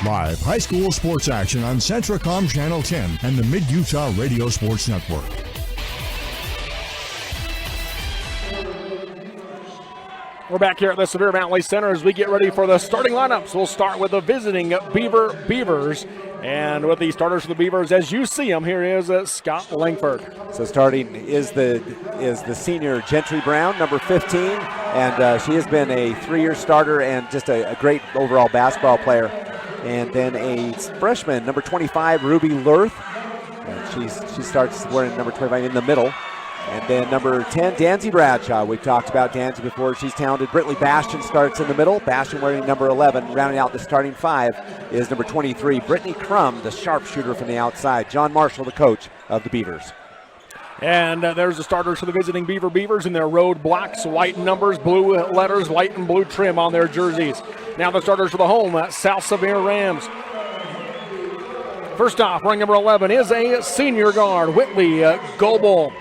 Live high school sports action on Centracom Channel 10 and the Mid-Utah Radio Sports Network. We're back here at the Sevier Valley Center as we get ready for the starting lineups. We'll start with the visiting Beavers. And with the starters for the Beavers, as you see them, here is Scott Langford. So starting is the senior Gentry Brown, number 15, and she has been a 3-year starter and just a great overall basketball player. And then a freshman, number 25, Ruby Lurth. And she starts wearing number 25 in the middle. And then number 10, Danzy Bradshaw. We've talked about Danzy before. She's talented. Brittany Bastian starts in the middle. Bastian wearing number 11. Rounding out the starting 5 is number 23, Brittany Crum, the sharpshooter from the outside. John Marshall, the coach of the Beavers. And there's the starters for the visiting Beavers in their road blacks, white numbers, blue letters, white and blue trim on their jerseys. Now the starters for the home, South Sevier Rams. First off, wearing number 11 is a senior guard, Whitley Goebel.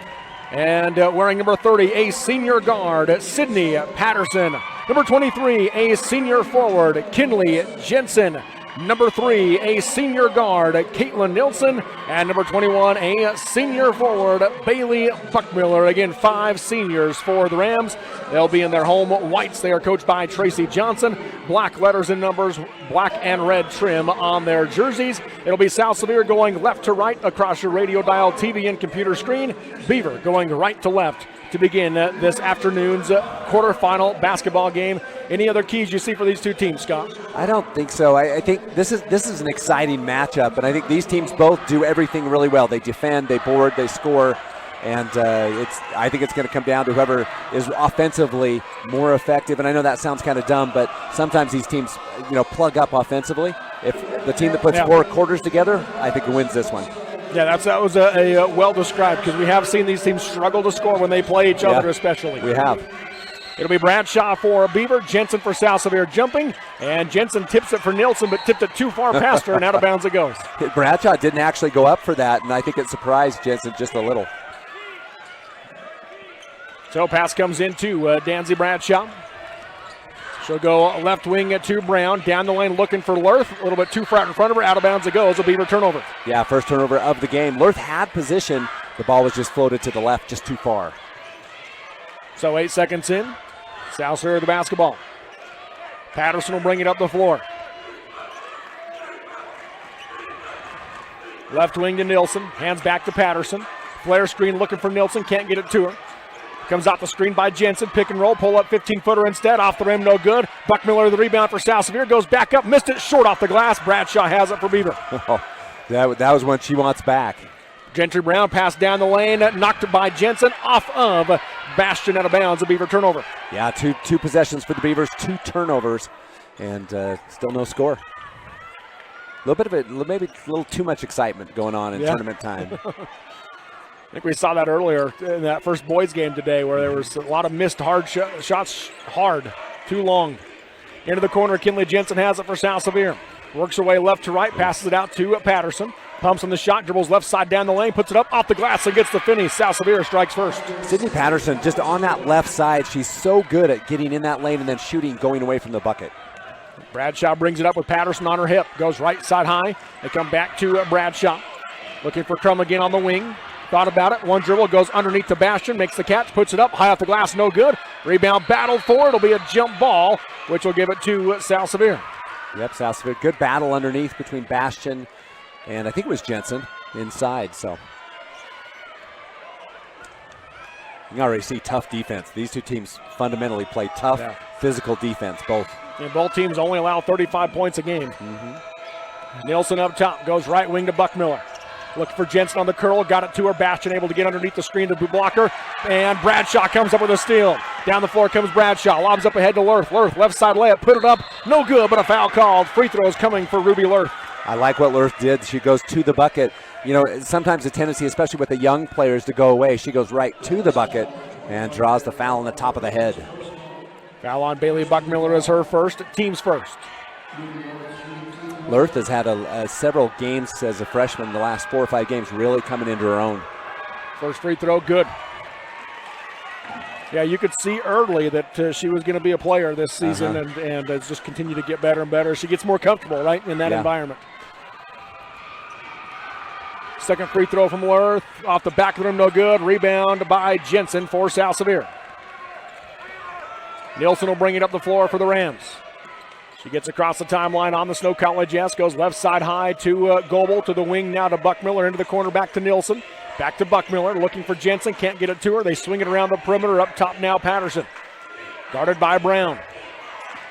And wearing number 30, a senior guard, Sydney Patterson. Number 23, a senior forward, Kinley Jensen. Number 3, a senior guard, Caitlin Nilsson. And number 21, a senior forward, Bailey Buckmiller. Again, 5 seniors for the Rams. They'll be in their home whites. They are coached by Tracy Johnson. Black letters and numbers, black and red trim on their jerseys. It'll be South Sevier going left to right across your radio dial, TV, and computer screen. Beaver going right to left to begin this afternoon's quarterfinal basketball game. Any other keys you see for these two teams, Scott? I don't think so. I think this is an exciting matchup, and I think these teams both do everything really well. They defend, they board, they score, and I think it's going to come down to whoever is offensively more effective. And I know that sounds kind of dumb, but sometimes these teams, plug up offensively. If the team that puts 4 quarters together, I think wins this one. Yeah, that was a well described, because we have seen these teams struggle to score when they play each other, especially. We have. It'll be Bradshaw for Beaver, Jensen for South Sevier jumping, and Jensen tips it for Nilsson, but tipped it too far past her, and out of bounds it goes. Bradshaw didn't actually go up for that, and I think it surprised Jensen just a little. So pass comes into Danzy Bradshaw. She'll go left wing to Brown, down the lane looking for Lurth, a little bit too far in front of her, out of bounds it goes, a Beaver turnover. Yeah, first turnover of the game. Lurth had position, the ball was just floated to the left, just too far. So 8 seconds in, South Sevier the basketball. Patterson will bring it up the floor. Left wing to Nilsson, hands back to Patterson. Flare screen looking for Nilsson, can't get it to her. Comes out the screen by Jensen, pick and roll, pull up 15-footer instead, off the rim, no good. Buckmiller the rebound for South Sevier, goes back up, missed it, short off the glass. Bradshaw has it for Beaver. That was one she wants back. Gentry Brown passed down the lane, knocked by Jensen, off of Bastian, out of bounds, a Beaver turnover. Yeah, two possessions for the Beavers, 2 turnovers, and still no score. A little bit of it, maybe a little too much excitement going on in tournament time. I think we saw that earlier in that first boys game today, where there was a lot of missed hard shots, too long. Into the corner, Kinley Jensen has it for South Sevier. Works her way left to right, passes it out to Patterson. Pumps on the shot, dribbles left side down the lane, puts it up off the glass and gets the finish. South Sevier strikes first. Sydney Patterson just on that left side. She's so good at getting in that lane and then shooting, going away from the bucket. Bradshaw brings it up with Patterson on her hip. Goes right side high. They come back to Bradshaw. Looking for Crum again on the wing. Thought about it. One dribble, goes underneath to Bastian, makes the catch, puts it up, high off the glass, no good. Rebound battled for. It'll be a jump ball, which will give it to South Sevier. Yep, South Sevier. Good battle underneath between Bastian and I think it was Jensen inside. So you can already see tough defense. These two teams fundamentally play tough, physical defense, both. And both teams only allow 35 points a game. Nilsson up top, goes right wing to Buckmiller. Looking for Jensen on the curl, got it to her. Bastian able to get underneath the screen to block her. And Bradshaw comes up with a steal. Down the floor comes Bradshaw, lobs up ahead to Lurth. Lurth, left side layup, put it up, no good, but a foul called. Free throws coming for Ruby Lurth. I like what Lurth did. She goes to the bucket. Sometimes the tendency, especially with the young players, to go away. She goes right to the bucket and draws the foul on the top of the head. Foul on Bailey Buckmiller is her first, team's first. Lurth has had several games as a freshman, the last 4 or 5 games, really coming into her own. First free throw, good. Yeah, you could see early that she was going to be a player this season, and it's just continued to get better and better. She gets more comfortable, right, in that environment. Second free throw from Worth. Off the back of the rim, no good. Rebound by Jensen for South Sevier. Nielsen will bring it up the floor for the Rams. She gets across the timeline on the Snow College S. Goes left side high to Goebel, to the wing now to Buckmiller, into the corner back to Nielsen. Back to Buckmiller, looking for Jensen. Can't get it to her. They swing it around the perimeter. Up top now, Patterson. Guarded by Brown.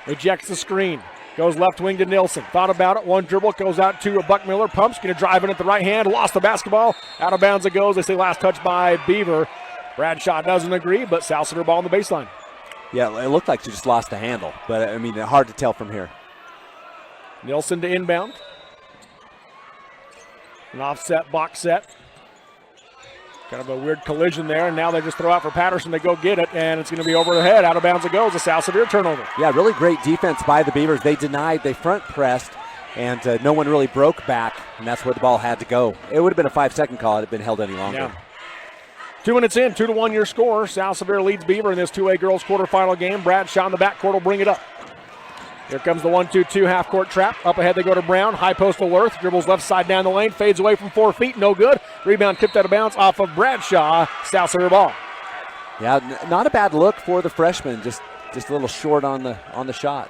Rejects the screen. Goes left wing to Nielsen. Thought about it. One dribble. Goes out to Buckmiller. Pumps. Going to drive in at the right hand. Lost the basketball. Out of bounds it goes. They say last touch by Beaver. Bradshaw doesn't agree, but South Sevier ball on the baseline. Yeah, it looked like she just lost the handle, but I mean, hard to tell from here. Nielsen to inbound. An offset box set. Kind of a weird collision there, and now they just throw out for Patterson to go get it, and it's going to be over the head. Out of bounds it goes. A South Sevier turnover. Yeah, really great defense by the Beavers. They denied, they front pressed, and no one really broke back, and that's where the ball had to go. It would have been a 5-second call had it been held any longer. Yeah. 2 minutes in, 2-1 your score. South Sevier leads Beaver in this 2A girls quarterfinal game. Bradshaw in the backcourt will bring it up. Here comes the 1-2-2 half-court trap. Up ahead they go to Brown. High post to Worth. Dribbles left side down the lane. Fades away from 4 feet. No good. Rebound tipped out of bounds off of Bradshaw. South Sevier ball. Yeah, not a bad look for the freshman. Just a little short on the shot.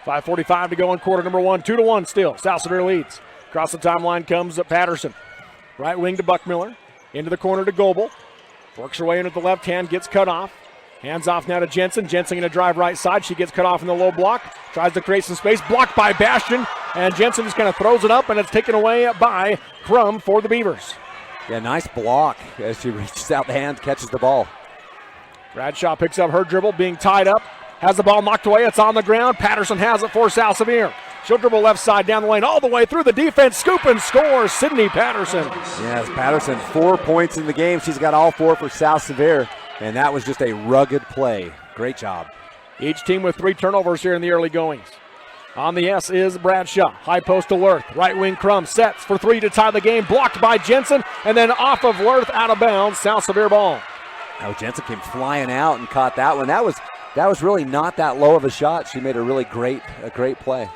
5:45 to go in quarter number 1. 2-1 still. South Sevier leads. Across the timeline comes Patterson. Right wing to Buckmiller. Into the corner to Goebel. Works her way in at the left hand. Gets cut off. Hands off now to Jensen. Jensen going to drive right side. She gets cut off in the low block. Tries to create some space. Blocked by Bastion. And Jensen just kind of throws it up, and it's taken away by Crum for the Beavers. Yeah, nice block as she reaches out the hand, catches the ball. Bradshaw picks up her dribble, being tied up. Has the ball knocked away. It's on the ground. Patterson has it for South Sevier. She'll dribble left side down the lane all the way through the defense. Scoop and scores. Sydney Patterson. Yes, Patterson, 4 points in the game. She's got all 4 for South Sevier. And that was just a rugged play. Great job. Each team with 3 turnovers here in the early goings. On the S is Bradshaw. High post to Worth. Right wing Crum sets for 3 to tie the game. Blocked by Jensen. And then off of Worth, out of bounds. South Sevier ball. Oh, Jensen came flying out and caught that one. That was really not that low of a shot. She made a really great play.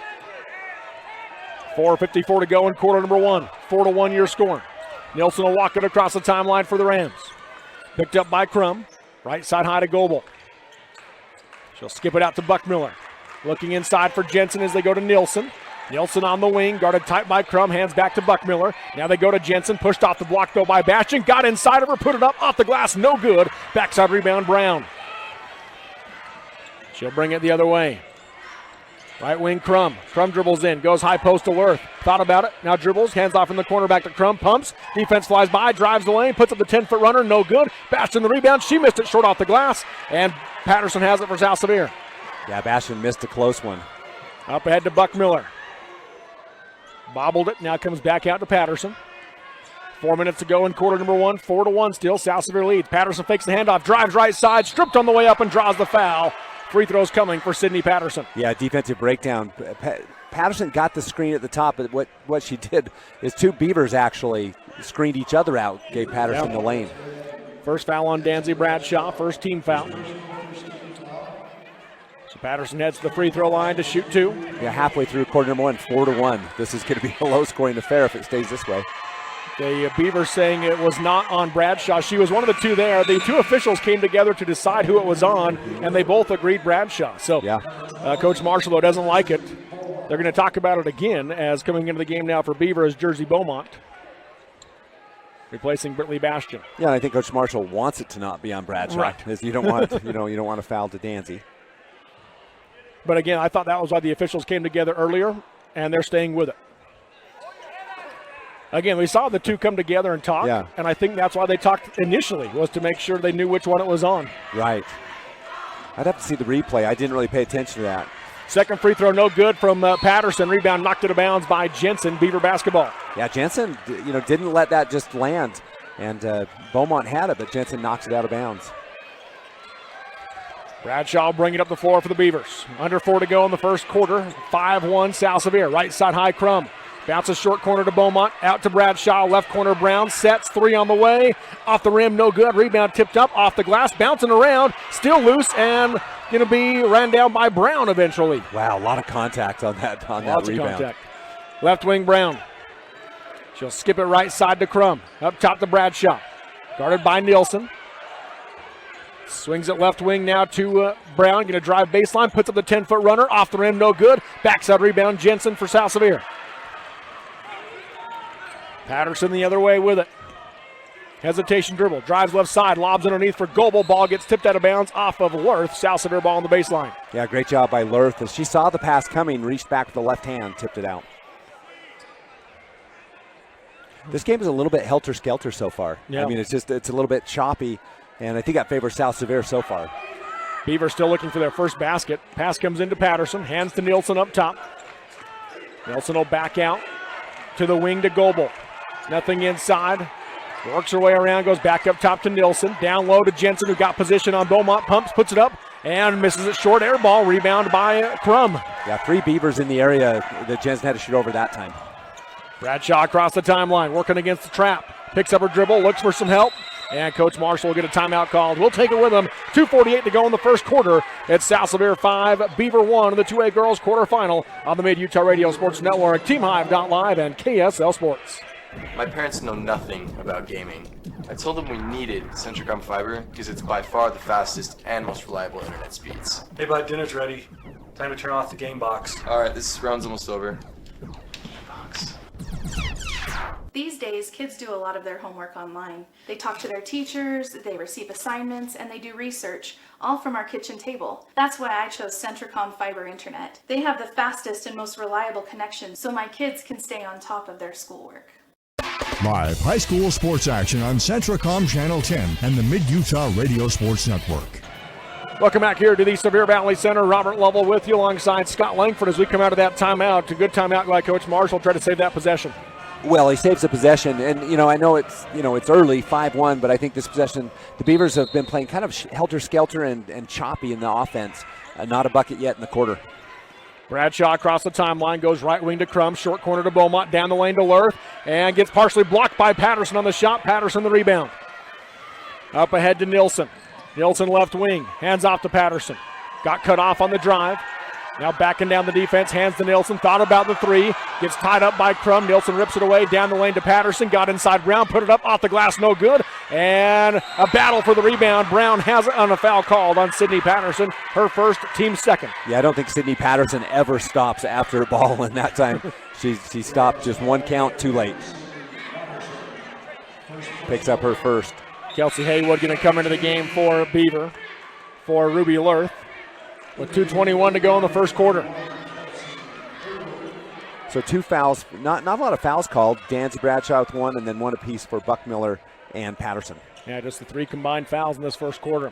4:54 to go in quarter number 1. 4-1 your score. Nielsen will walk it across the timeline for the Rams. Picked up by Crum. Right side high to Goebel. She'll skip it out to Buckmiller. Looking inside for Jensen as they go to Nielsen. Nielsen on the wing, guarded tight by Crum. Hands back to Buckmiller. Now they go to Jensen. Pushed off the block though by Bastion. Got inside of her, put it up off the glass. No good. Backside rebound Brown. She'll bring it the other way. Right wing Crum. Crum dribbles in. Goes high post to Worth. Thought about it. Now dribbles. Hands off in the corner back to Crum. Pumps. Defense flies by. Drives the lane. Puts up the 10-foot runner. No good. Bastion the rebound. She missed it short off the glass. And Patterson has it for South Sevier. Yeah, Bastion missed a close one. Up ahead to Buckmiller. Bobbled it. Now comes back out to Patterson. 4 minutes to go in quarter number 1. 4-1 still. South Sevier leads. Patterson fakes the handoff. Drives right side. Stripped on the way up and draws the foul. Free throws coming for Sydney Patterson. Yeah, defensive breakdown. Patterson got the screen at the top, but what she did is 2 Beavers actually screened each other out, gave Patterson the lane. First foul on Danzy Bradshaw, first team foul. So Patterson heads to the free throw line to shoot 2. Yeah, halfway through quarter number 1, 4-1. This is going to be a low-scoring affair if it stays this way. The Beavers saying it was not on Bradshaw. She was one of the 2 there. The 2 officials came together to decide who it was on, and they both agreed Bradshaw. So yeah. Coach Marshall, though, doesn't like it. They're going to talk about it again as coming into the game now for Beaver is Jersey Beaumont, replacing Brittany Bastion. Yeah, and I think Coach Marshall wants it to not be on Bradshaw. Right. Because you don't want you don't want to foul to Danzy. But again, I thought that was why the officials came together earlier, and they're staying with it. Again, we saw the 2 come together and talk, and I think that's why they talked initially, was to make sure they knew which one it was on. Right. I'd have to see the replay. I didn't really pay attention to that. Second free throw, no good from Patterson. Rebound knocked out of bounds by Jensen. Beaver basketball. Yeah, Jensen, didn't let that just land, and Beaumont had it, but Jensen knocks it out of bounds. Bradshaw bringing up the floor for the Beavers. Under 4 to go in the first quarter. 5-1 South Sevier. Right side high Crum. Bounces short corner to Beaumont. Out to Bradshaw. Left corner Brown. Sets. 3 on the way. Off the rim. No good. Rebound tipped up. Off the glass. Bouncing around. Still loose and going to be ran down by Brown eventually. Wow, a lot of contact on that rebound. Lots of contact. Left wing Brown. She'll skip it right side to Crum. Up top to Bradshaw. Guarded by Nielsen. Swings it left wing now to Brown. Going to drive baseline. Puts up the 10-foot runner. Off the rim. No good. Backside rebound. Jensen for South Sevier. Patterson the other way with it. Hesitation dribble. Drives left side. Lobs underneath for Goebel. Ball gets tipped out of bounds off of Lurth. South Sevier ball on the baseline. Yeah, great job by Lurth. As she saw the pass coming, reached back with the left hand, tipped it out. This game is a little bit helter-skelter so far. Yeah. I mean, it's a little bit choppy, and I think that favors South Sevier so far. Beaver still looking for their first basket. Pass comes into Patterson. Hands to Nielsen up top. Nielsen will back out to the wing to Goebel. Nothing inside. Works her way around, goes back up top to Nielsen. Down low to Jensen, who got position on Beaumont. Pumps, puts it up, and misses it short. Air ball, rebound by Crum. Yeah, 3 Beavers in the area that Jensen had to shoot over that time. Bradshaw across the timeline, working against the trap. Picks up her dribble, looks for some help, and Coach Marshall will get a timeout called. We'll take it with him. 2:48 to go in the first quarter. It's South Sevier 5, Beaver 1 in the 2A girls quarterfinal on the Mid-Utah Radio Sports Network, TeamHive.live, and KSL Sports. My parents know nothing about gaming. I told them we needed Centricom Fiber because it's by far the fastest and most reliable internet speeds. Hey bud, dinner's ready. Time to turn off the game box. Alright, this round's almost over. These days, kids do a lot of their homework online. They talk to their teachers, they receive assignments, and they do research, all from our kitchen table. That's why I chose Centricom Fiber Internet. They have the fastest and most reliable connection, so my kids can stay on top of their schoolwork. Live high school sports action on Centricom Channel 10 and the Mid-Utah Radio Sports Network. Welcome back here to the Sevier Valley Center. Robert Lovell with you alongside Scott Langford as we come out of that timeout. A good timeout by Coach Marshall. Try to save that possession. Well, he saves the possession, and I know it's early, 5-1, but I think this possession, the Beavers have been playing kind of helter-skelter and choppy in the offense. Not a bucket yet in the quarter. Bradshaw across the timeline, goes right wing to Crum, short corner to Beaumont, down the lane to Lurth, and gets partially blocked by Patterson on the shot. Patterson the rebound. Up ahead to Nielsen. Nielsen left wing, hands off to Patterson. Got cut off on the drive. Now backing down the defense, hands to Nielsen, thought about the 3, gets tied up by Crum. Nielsen rips it away, down the lane to Patterson, got inside Brown, put it up off the glass, no good, and a battle for the rebound. Brown has it on a foul called on Sydney Patterson, her first, team second. Yeah, I don't think Sydney Patterson ever stops after a ball, and that time she stopped just 1 count too late. Picks up her first. Kelsey Haywood going to come into the game for Beaver, for Ruby Lurth, with 2:21 to go in the first quarter. So 2 fouls, not a lot of fouls called. Danzy Bradshaw with 1, and then 1 apiece for Buckmiller and Patterson. Yeah, just the 3 combined fouls in this first quarter.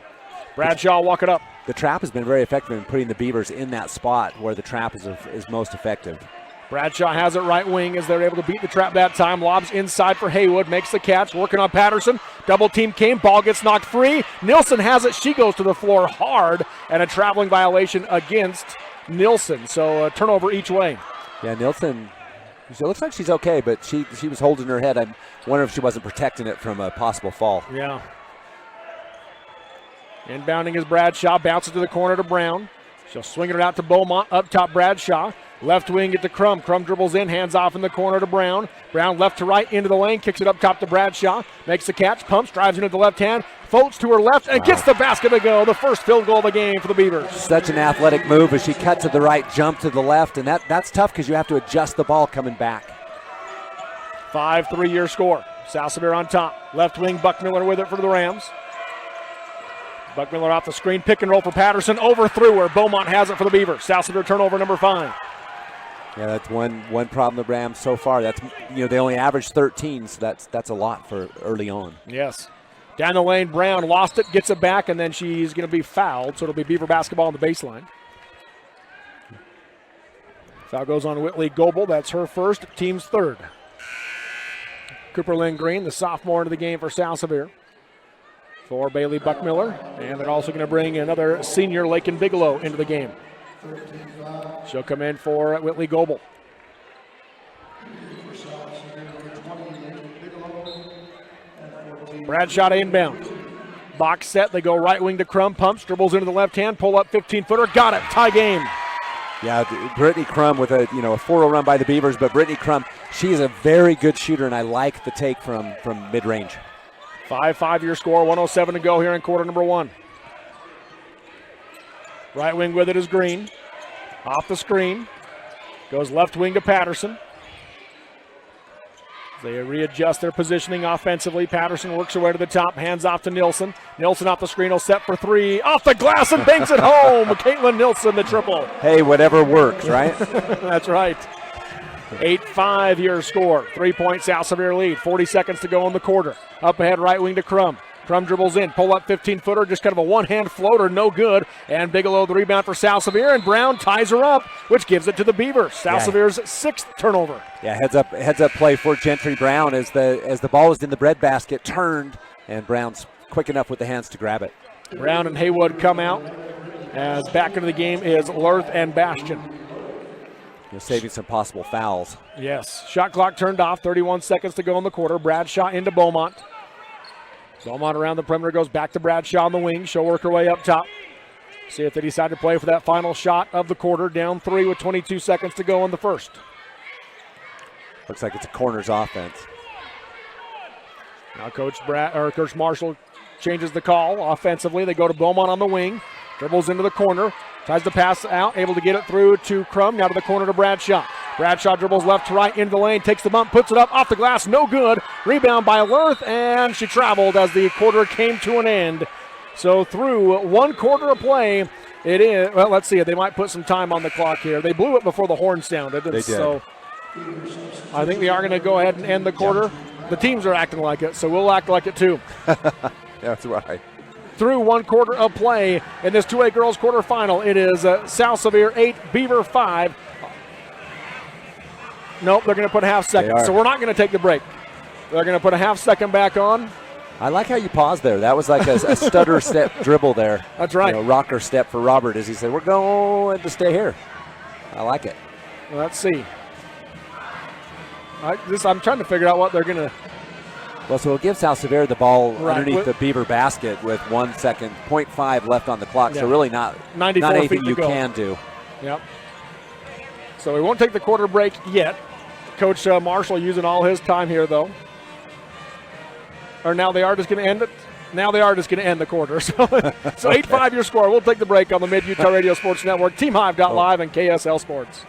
Bradshaw walk it up. The trap has been very effective in putting the Beavers in that spot where the trap is most effective. Bradshaw has it right wing as they're able to beat the trap that time. Lobs inside for Haywood, makes the catch, working on Patterson. Double team came, ball gets knocked free. Nielsen has it, she goes to the floor hard, and a traveling violation against Nielsen. So a turnover each way. Yeah, Nielsen, it looks like she's okay, but she was holding her head. I wonder if she wasn't protecting it from a possible fall. Yeah. Inbounding is Bradshaw, bounces to the corner to Brown. She'll swing it out to Beaumont, up top Bradshaw. Left wing get to Crum. Crum dribbles in, hands off in the corner to Brown. Brown left to right into the lane, kicks it up top to Bradshaw. Makes the catch, pumps, drives into the left hand, floats to her left, and gets the basket to go. The first field goal of the game for the Beavers. Such an athletic move as she cut to the right, jump to the left, and that's tough because you have to adjust the ball coming back. 5-3 your score. South Sevier on top. Left wing, Buckmiller with it for the Rams. Buckmiller off the screen, pick and roll for Patterson, overthrew her. Beaumont has it for the Beavers. South Sevier turnover number 5. Yeah, that's one problem the Rams so far. That's they only averaged 13, so that's a lot for early on. Yes. Down the lane, Brown lost it, gets it back, and then she's going to be fouled, so it'll be Beaver basketball on the baseline. Foul goes on Whitley Goebel. That's her first, team's third. Cooper Lynn Green, the sophomore into the game for South Sevier. For Bailey Buckmiller, and they're also going to bring another senior, Lakin Bigelow, into the game. She'll come in for Whitley Goebel. Bradshaw inbound. Box set, they go right wing to Crum, pumps, dribbles into the left hand, pull up 15-footer, got it, tie game. Yeah, Brittany Crum with a 4-0 run by the Beavers, but Brittany Crum, she is a very good shooter, and I like the take from mid-range. 5-5 your score, 107 to go here in quarter number 1. Right wing with it is Green. Off the screen. Goes left wing to Patterson. They readjust their positioning offensively. Patterson works her way to the top, hands off to Nilsson. Nilsson off the screen will set for 3. Off the glass and banks it home. Caitlin Nilsson, the triple. Hey, whatever works, right? That's right. 8-5 your score. 3-point South Sevier lead. 40 seconds to go in the quarter. Up ahead, right wing to Crum. Crum dribbles in, pull up 15-footer, just kind of a one-hand floater, no good. And Bigelow the rebound for South Sevier, and Brown ties her up, which gives it to the Beavers. South Sevier's 6th turnover. Yeah, heads up play for Gentry Brown as the ball was in the breadbasket, turned, and Brown's quick enough with the hands to grab it. Brown and Haywood come out as back into the game is Lurth and Bastion. You're saving some possible fouls. Yes, shot clock turned off, 31 seconds to go in the quarter. Bradshaw into Beaumont. Beaumont around the perimeter, goes back to Bradshaw on the wing. She'll work her way up top. See if they decide to play for that final shot of the quarter. Down 3 with 22 seconds to go in the first. Looks like it's a corners offense. Now Coach Marshall changes the call. Offensively, they go to Beaumont on the wing. Dribbles into the corner. Tries to pass out, able to get it through to Crum. Now to the corner to Bradshaw. Bradshaw dribbles left to right into the lane, takes the bump, puts it up off the glass, no good. Rebound by Lurth, and she traveled as the quarter came to an end. So through 1 quarter of play, it is, well, let's see, they might put some time on the clock here. They blew it before the horn sounded. They did. So I think they are going to go ahead and end the quarter. The teams are acting like it, so we'll act like it too. That's right. Through 1 quarter of play in this 2A girls quarterfinal, it is South Sevier 8, Beaver 5. Nope, they're going to put a half second, so we're not going to take the break. They're going to put a half second back on. I like how you paused there. That was like a stutter step dribble there. That's right. Rocker step for Robert as he said, we're going to stay here. I like it. Well, let's see. I'm trying to figure out what they're going to. Well, so it'll give South Sevier the ball Right. underneath the Beaver basket with 1 second, 0.5 left on the clock. Yeah. So really not 94 anything feet to you go. can do. Yep. So we won't take the quarter break yet. Coach Marshall using all his time here, though. Or now they are just going to end it. Now they are just going to end the quarter. So 8-5 your score. We'll take the break on the Mid-Utah Radio Sports Network, TeamHive.live, and KSL Sports.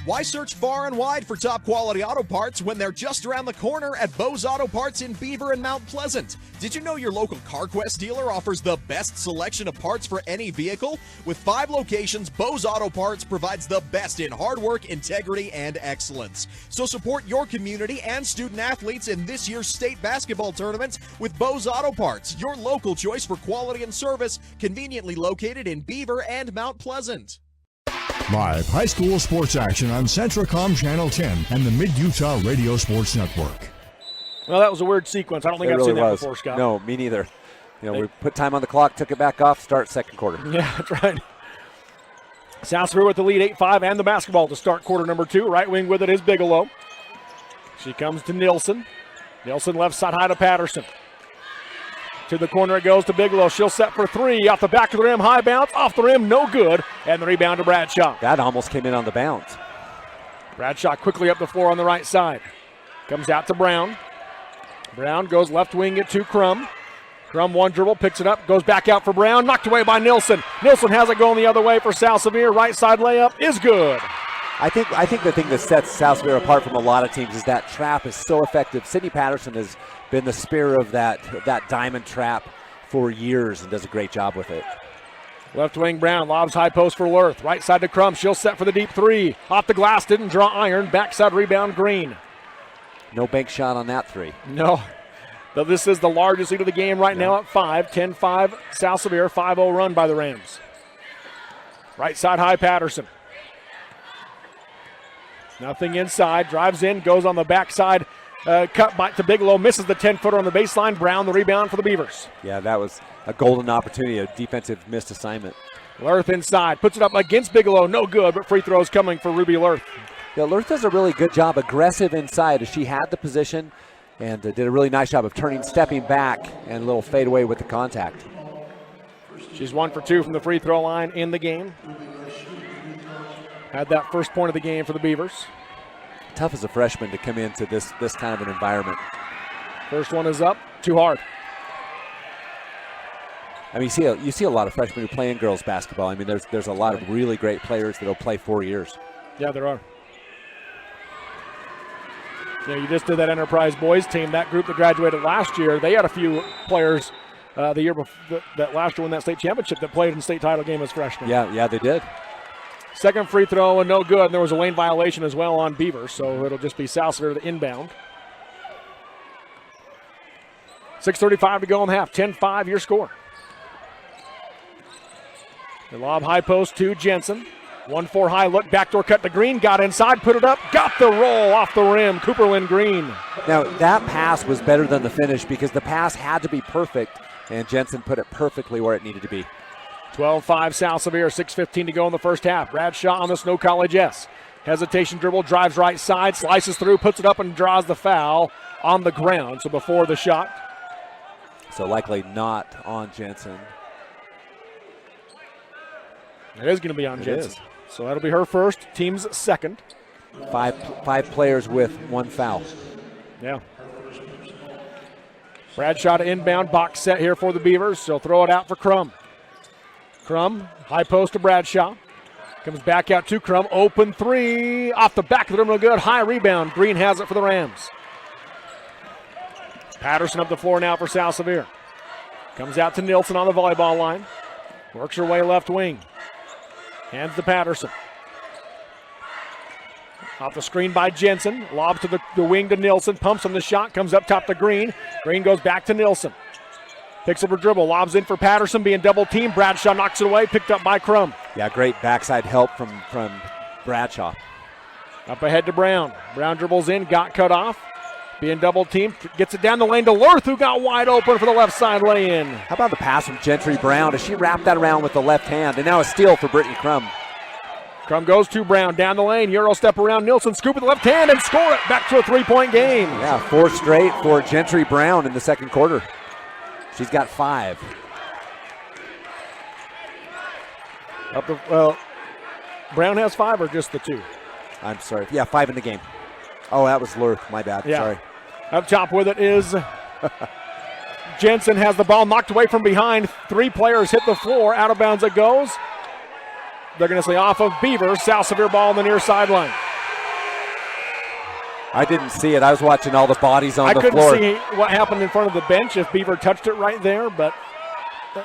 Why search far and wide for top quality auto parts when they're just around the corner at Bose Auto Parts in Beaver and Mount Pleasant? Did you know your local CarQuest dealer offers the best selection of parts for any vehicle? With 5 locations, Bose Auto Parts provides the best in hard work, integrity, and excellence. So support your community and student athletes in this year's state basketball tournaments with Bose Auto Parts, your local choice for quality and service, conveniently located in Beaver and Mount Pleasant. Live high school sports action on Centracom Channel 10 and the Mid-Utah Radio Sports Network. Well, that was a weird sequence. I don't think I've seen that before, Scott. No, me neither. We put time on the clock, took it back off, start second quarter. Yeah, that's right. South Sevier with the lead 8-5 and the basketball to start quarter number 2. Right wing with it is Bigelow. She comes to Nilsson. Nilsson left side high to Patterson. To the corner it goes to Bigelow. She'll set for 3. Off the back of the rim, high bounce. Off the rim, no good. And the rebound to Bradshaw. That almost came in on the bounce. Bradshaw quickly up the floor on the right side. Comes out to Brown. Brown goes left wing it to Crum. Crum 1 dribble, picks it up, goes back out for Brown. Knocked away by Nilsson. Nilsson has it going the other way for South Sevier. Right side layup is good. I think the thing that sets South Sevier apart from a lot of teams is that trap is so effective. Sydney Patterson has been the spear of that diamond trap for years and does a great job with it. Left wing Brown lobs high post for Lurth. Right side to Crum. She'll set for the deep 3. Off the glass, didn't draw iron. Backside rebound Green. No bank shot on that 3. No. Though this is the largest lead of the game right now at 5. 10-5 South Sevier. 5-0 run by the Rams. Right side high Patterson. Nothing inside. Drives in. Goes on the backside. Cut by to Bigelow. Misses the 10-footer on the baseline. Brown the rebound for the Beavers. Yeah, that was a golden opportunity. A defensive missed assignment. Lurth inside. Puts it up against Bigelow. No good, but free throws coming for Ruby Lurth. Yeah, Lurth does a really good job aggressive inside. She had the position. and did a really nice job of stepping back, and a little fadeaway with the contact. She's 1 for 2 from the free throw line in the game. Had that first point of the game for the Beavers. Tough as a freshman to come into this kind of an environment. First one is up, too hard. I mean, you see a lot of freshmen who play in girls basketball. I mean, there's a lot of really great players that'll play 4 years. Yeah, there are. Yeah, you just did that Enterprise boys team. That group that graduated last year, they had a few players the year before that last year won that state championship that played in state title game as freshmen. Yeah, they did. Second free throw and no good. And there was a lane violation as well on Beaver, so it'll just be South Sevier the inbound. 6:35 to go in the half. 10-5 your score. The lob high post to Jensen. 1-4 high look, backdoor cut to Green, got inside, put it up, got the roll off the rim. Cooperlyn Green. Now, that pass was better than the finish because the pass had to be perfect, and Jensen put it perfectly where it needed to be. 12-5 South Sevier, 6:15 to go in the first half. Bradshaw on the Snow College S. Hesitation dribble, drives right side, slices through, puts it up and draws the foul on the ground. So before the shot. So likely not on Jensen. It is going to be on Jensen. So that'll be her first, team's second. Five players with 1 foul. Yeah. Bradshaw to inbound, box set here for the Beavers. She'll throw it out for Crum. Crum, high post to Bradshaw. Comes back out to Crum, open three, off the back of the rim, no good. High rebound, Green has it for the Rams. Patterson up the floor now for South Sevier. Comes out to Nilsson on the volleyball line. Works her way left wing. Hands to Patterson. Off the screen by Jensen. Lob to the wing to Nilsson. Pumps on the shot. Comes up top to Green. Green goes back to Nilsson. Picks up her dribble. Lobs in for Patterson. Being double teamed. Bradshaw knocks it away. Picked up by Crum. Yeah, great backside help from Bradshaw. Up ahead to Brown. Brown dribbles in. Got cut off. Being double teamed. Gets it down the lane to Lurth, who got wide open for the left side lay-in. How about the pass from Gentry Brown? Does she wrap that around with the left hand? And now a steal for Brittany Crum. Crum goes to Brown, down the lane, Euro step around Nilsson, scoop with the left hand and score it. Back to a 3-point game. Yeah, 4 straight for Gentry Brown in the second quarter. She's got 5. Brown has 5 or just the 2? I'm sorry. Yeah, 5 in the game. Oh, that was Lurth. My bad. Yeah. Sorry. Up top with it is Jensen, has the ball knocked away from behind. 3 players hit the floor. Out of bounds it goes. They're going to say off of Beavers. South Sevier ball on the near sideline. I didn't see it. I was watching all the bodies on the floor. I couldn't see what happened in front of the bench if Beaver touched it right there, but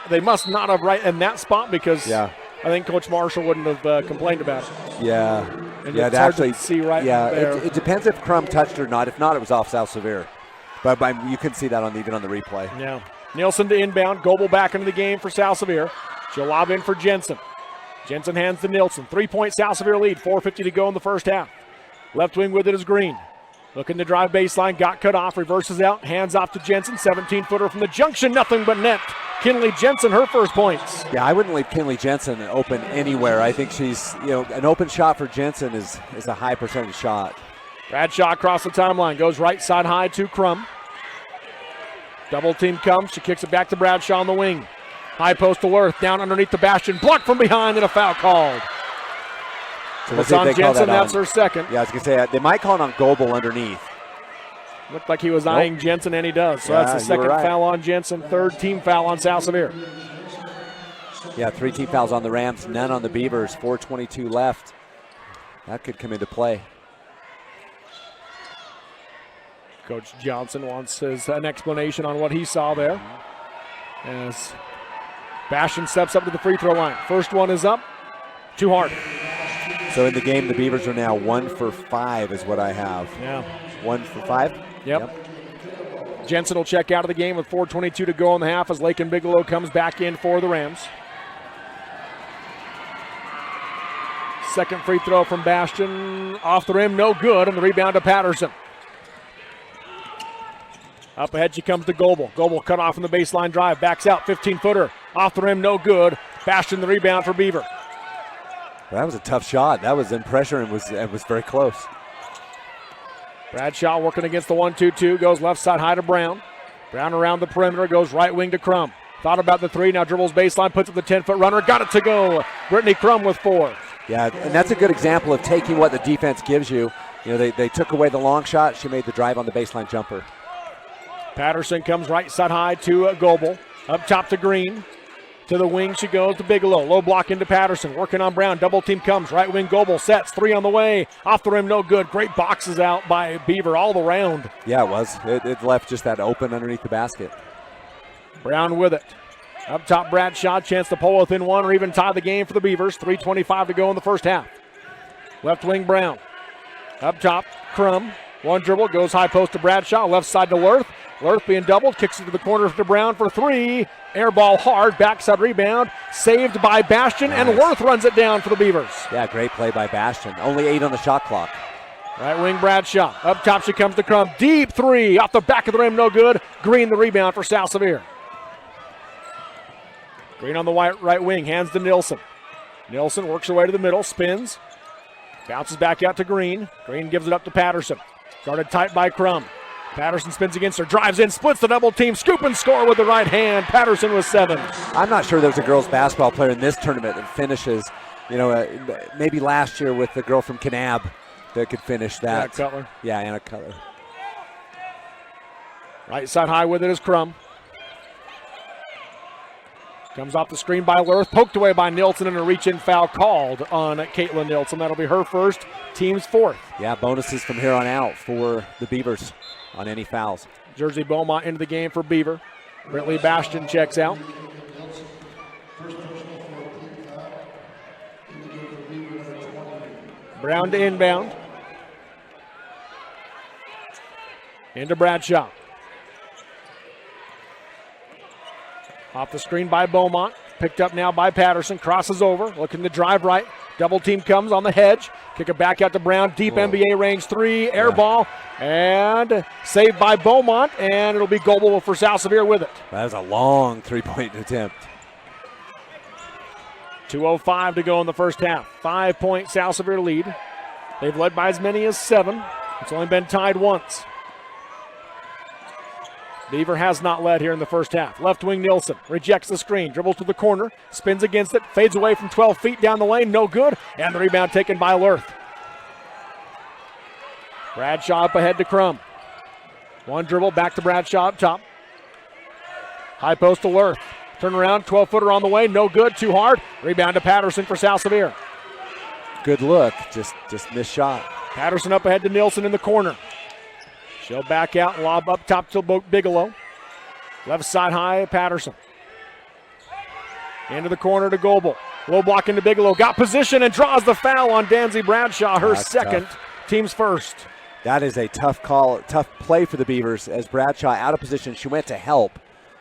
they must not have right in that spot because I think Coach Marshall wouldn't have complained about it. Yeah. And it's hard to see right there. It depends if Crum touched it or not. If not, it was off South Sevier. But you couldn't see that even on the replay. Yeah. Nilsson to inbound. Goebel back into the game for South Sevier. She'll lob in for Jensen. Jensen hands to Nilsson. 3-point South Sevier lead. 4:50 to go in the first half. Left wing with it is Green. Looking to drive baseline. Got cut off. Reverses out. Hands off to Jensen. 17-footer from the junction. Nothing but net. Kinley Jensen, her first points. Yeah, I wouldn't leave Kinley Jensen open anywhere. I think she's, an open shot for Jensen is a high percentage shot. Bradshaw across the timeline. Goes right side high to Crum. Double team comes. She kicks it back to Bradshaw on the wing. High post to Lurth. Down underneath the bastion. Blocked from behind and a foul called. So it's on Jensen. That's her second. Yeah, I was going to say, they might call it on Goebel underneath. Looked like he was eyeing Jensen, and he does. So that's the second foul on Jensen. Third team foul on South Sevier. Yeah, 3 team fouls on the Rams, none on the Beavers. 4:22 left. That could come into play. Coach Johnson wants an explanation on what he saw there. As Bastion steps up to the free throw line. First one is up. Too hard. So in the game, the Beavers are now 1 for 5 is what I have. Yeah. 1 for 5? Yep. Jensen will check out of the game with 4:22 to go in the half as Lakin Bigelow comes back in for the Rams. Second free throw from Bastion. Off the rim, no good, and the rebound to Patterson. Up ahead she comes to Goebel. Goebel cut off from the baseline drive. Backs out, 15-footer. Off the rim, no good. Bastion the rebound for Beaver. That was a tough shot. That was in pressure and was very close. Bradshaw working against the 1-2-2, goes left side high to Brown. Brown around the perimeter, goes right wing to Crum. Thought about the three, now dribbles baseline, puts up the 10-foot runner, got it to go. Brittany Crum with 4. Yeah, and that's a good example of taking what the defense gives you. You know, they took away the long shot. She made the drive on the baseline jumper. Patterson comes right side high to Goebel. Up top to Green. To the wing she goes to Bigelow. Low block into Patterson. Working on Brown. Double team comes. Right wing Goebel sets. 3 on the way. Off the rim, no good. Great boxes out by Beaver all around. Yeah, it was. It left just that open underneath the basket. Brown with it. Up top Bradshaw. Chance to pull within 1 or even tie the game for the Beavers. 3:25 to go in the first half. Left wing Brown. Up top Crum. 1 dribble. Goes high post to Bradshaw. Left side to Lurth. Lurth being doubled, kicks it to the corner to Brown for 3. Air ball hard, backside rebound, saved by Bastion, nice. And Lurth runs it down for the Beavers. Yeah, great play by Bastion. Only 8 on the shot clock. Right wing Bradshaw. Up top she comes to Crum. Deep 3, off the back of the rim, no good. Green the rebound for South Sevier. Green on the right wing, hands to Nilsson. Nilsson works her way to the middle, spins. Bounces back out to Green. Green gives it up to Patterson. Guarded tight by Crum. Patterson spins against her, drives in, splits the double team, scoop and score with the right hand. Patterson with 7. I'm not sure there's a girls basketball player in this tournament that finishes, maybe last year with the girl from Kanab that could finish that. Anna Cutler. Yeah, Anna Cutler. Right side high with it is Crum. Comes off the screen by Lurth, poked away by Nilsson, and a reach-in foul called on Caitlin Nilsson. That'll be her first, team's 4th. Yeah, bonuses from here on out for the Beavers on any fouls. Jersey Beaumont into the game for Beaver. Brentley Bastion checks out. Brown to inbound. Into Bradshaw. Off the screen by Beaumont. Picked up now by Patterson. Crosses over. Looking to drive right. Double team comes on the hedge. Kick it back out to Brown. Deep NBA range 3. Air ball. And saved by Beaumont. And it'll be Goebel for South Sevier with it. That was a long three-point attempt. 2:05 to go in the first half. 5-point South Sevier lead. They've led by as many as 7. It's only been tied once. Beaver has not led here in the first half. Left wing Nilsson rejects the screen, dribbles to the corner, spins against it, fades away from 12 feet down the lane, no good, and the rebound taken by Lurth. Bradshaw up ahead to Crum. 1 dribble, back to Bradshaw up top. High post to Lurth. Turn around, 12-footer on the way, no good, too hard. Rebound to Patterson for South Sevier. Good look, just missed shot. Patterson up ahead to Nilsson in the corner. She'll back out, lob up top to Bigelow. Left side high, Patterson. Into the corner to Goebel. Low block into Bigelow. Got position and draws the foul on Danzy Bradshaw. Her second, tough. Team's first. That is a tough call, tough play for the Beavers as Bradshaw out of position. She went to help,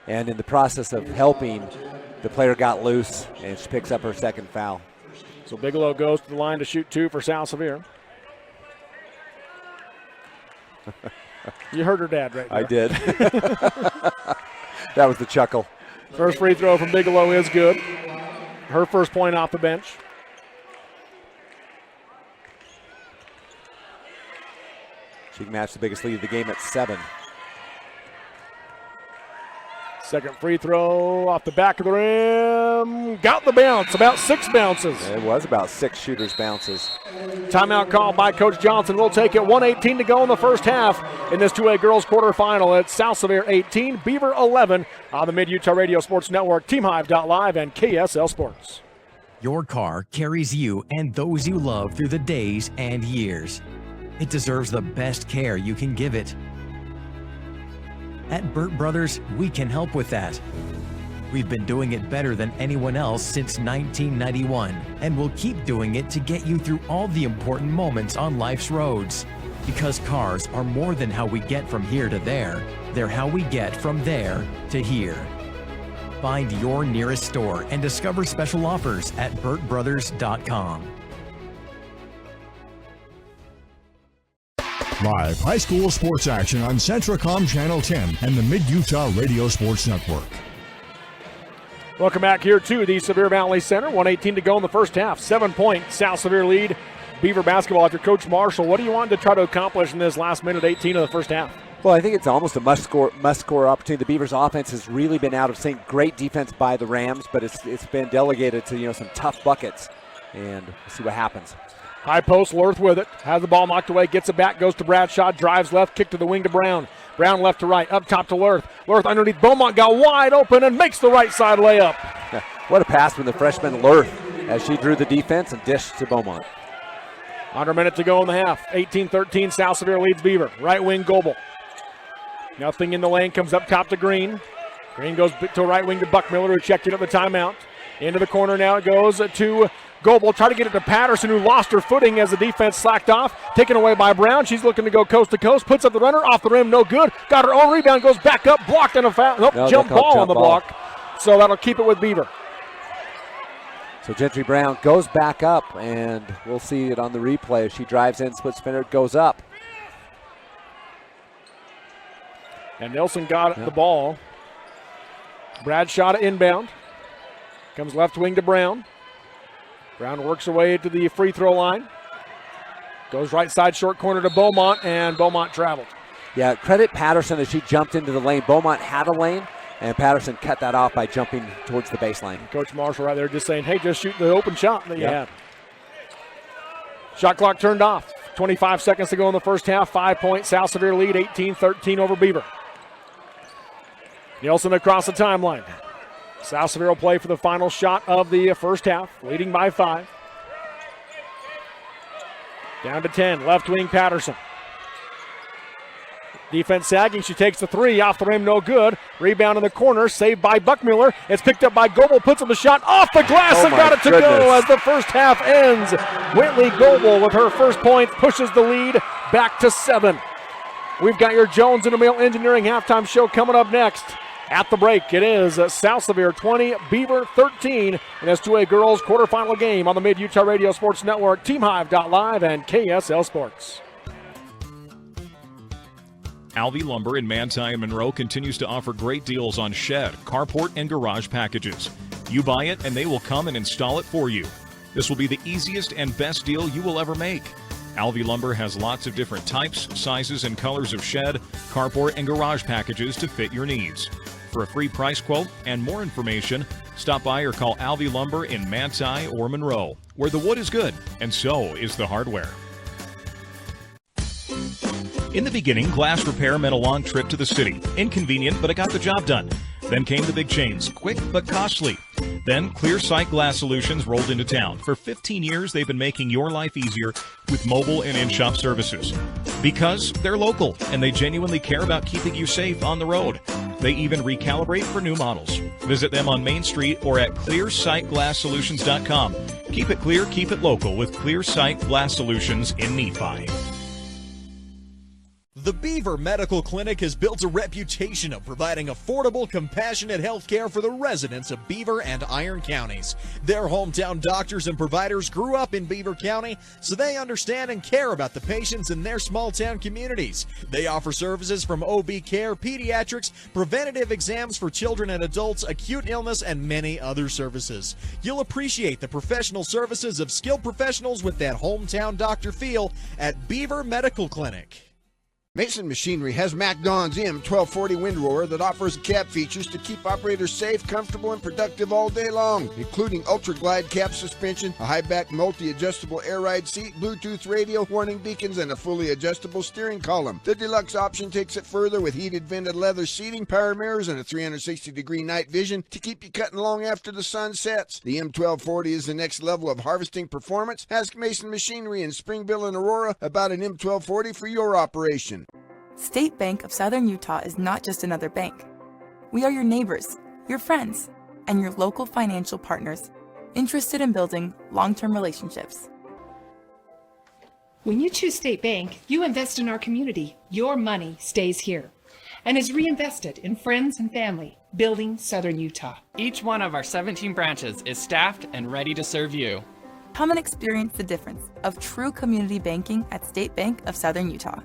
and in the process of helping, the player got loose, and she picks up her second foul. So Bigelow goes to the line to shoot 2 for South Sevier. You heard her dad right there. I did. That was the chuckle. First free throw from Bigelow is good. Her first point off the bench. She can match the biggest lead of the game at 7. Second free throw off the back of the rim. Got the bounce, about 6 bounces. It was about 6 shooters' bounces. Timeout called by Coach Johnson. We'll take it. 1:18 to go in the first half in this 2A girls quarterfinal. It's South Sevier 18, Beaver 11 on the Mid-Utah Radio Sports Network, TeamHive.live, and KSL Sports. Your car carries you and those you love through the days and years. It deserves the best care you can give it. At Burt Brothers, we can help with that. We've been doing it better than anyone else since 1991, and we'll keep doing it to get you through all the important moments on life's roads. Because cars are more than how we get from here to there, they're how we get from there to here. Find your nearest store and discover special offers at burtbrothers.com. Live high school sports action on Centracom Channel 10 and the Mid-Utah Radio Sports Network. Welcome back here to the Sevier Valley Center. 1:18 to go in the first half. 7-point South Sevier lead. Beaver basketball. After Coach Marshall, what do you want to try to accomplish in this last minute 18 of the first half? Well, I think it's almost a must-score opportunity. The Beavers' offense has really been out of sync. Great defense by the Rams, but it's been delegated to some tough buckets, and we'll see what happens. High post, Lurth with it, has the ball knocked away, gets it back, goes to Bradshaw, drives left, kick to the wing to Brown. Brown left to right, up top to Lurth. Lurth underneath Beaumont, got wide open and makes the right side layup. What a pass from the freshman Lurth as she drew the defense and dished to Beaumont. Under a minute to go in the half. 18-13, South Sevier leads Beaver. Right wing, Goebel. Nothing in the lane, comes up top to Green. Green goes to right wing to Buckmiller, who checked in at the timeout. Into the corner now it goes to Goebel. Try to get it to Patterson, who lost her footing as the defense slacked off. Taken away by Brown. She's looking to go coast to coast. Puts up the runner, off the rim, no good. Got her own rebound, goes back up, blocked on a foul. Nope, jump ball on the block. So that'll keep it with Beaver. So Gentry Brown goes back up, and we'll see it on the replay. She drives in, split spinner, goes up. And Nelson got the ball. Bradshaw to inbound. Comes left wing to Brown. Brown works her way to the free throw line. Goes right side short corner to Beaumont, and Beaumont traveled. Yeah, credit Patterson as she jumped into the lane. Beaumont had a lane, and Patterson cut that off by jumping towards the baseline. Coach Marshall right there just saying, hey, just shoot the open shot that you have. Shot clock turned off. 25 seconds to go in the first half. 5-point South Sevier lead, 18-13 over Beaver. Nielsen across the timeline. South Sevier will play for the final shot of the first half, leading by 5. Down to 10, left wing Patterson. Defense sagging, she takes the three, off the rim, no good. Rebound in the corner, saved by Buckmiller. It's picked up by Goebel, puts up the shot off the glass and got it to go as the first half ends. Whitley Goebel with her first points pushes the lead back to 7. We've got your Jones Intermail Engineering halftime show coming up next. At the break, it is South Sevier 20, Beaver 13, and it's 2A girls quarterfinal game on the Mid-Utah Radio Sports Network, TeamHive.live, and KSL Sports. Alvey Lumber in Manti and Monroe continues to offer great deals on shed, carport, and garage packages. You buy it, and they will come and install it for you. This will be the easiest and best deal you will ever make. Alvey Lumber has lots of different types, sizes, and colors of shed, carport, and garage packages to fit your needs. For a free price quote and more information, stop by or call Alvey Lumber in Manti or Monroe, where the wood is good, and so is the hardware. In the beginning, glass repair meant a long trip to the city. Inconvenient, but it got the job done. Then came the big chains, quick but costly. Then Clear Sight Glass Solutions rolled into town. For 15 years, they've been making your life easier with mobile and in-shop services. Because they're local, and they genuinely care about keeping you safe on the road. They even recalibrate for new models. Visit them on Main Street or at clearsightglasssolutions.com. Keep it clear, keep it local with Clear Sight Glass Solutions in Nephi. The Beaver Medical Clinic has built a reputation of providing affordable, compassionate health care for the residents of Beaver and Iron counties. Their hometown doctors and providers grew up in Beaver County, so they understand and care about the patients in their small town communities. They offer services from OB care, pediatrics, preventative exams for children and adults, acute illness, and many other services. You'll appreciate the professional services of skilled professionals with that hometown doctor feel at Beaver Medical Clinic. Mason Machinery has MacDon's M1240 windrower that offers cab features to keep operators safe, comfortable, and productive all day long, including Ultra Glide cab suspension, a high-back multi-adjustable air ride seat, Bluetooth radio, warning beacons, and a fully adjustable steering column. The deluxe option takes it further with heated vented leather seating, power mirrors, and a 360-degree night vision to keep you cutting long after the sun sets. The M1240 is the next level of harvesting performance. Ask Mason Machinery in Springville and Aurora about an M1240 for your operation. State Bank of Southern Utah is not just another bank. We are your neighbors, your friends, and your local financial partners, interested in building long-term relationships. When you choose State Bank, you invest in our community. Your money stays here and is reinvested in friends and family, building Southern Utah. Each one of our 17 branches is staffed and ready to serve you. Come and experience the difference of true community banking at State Bank of Southern Utah.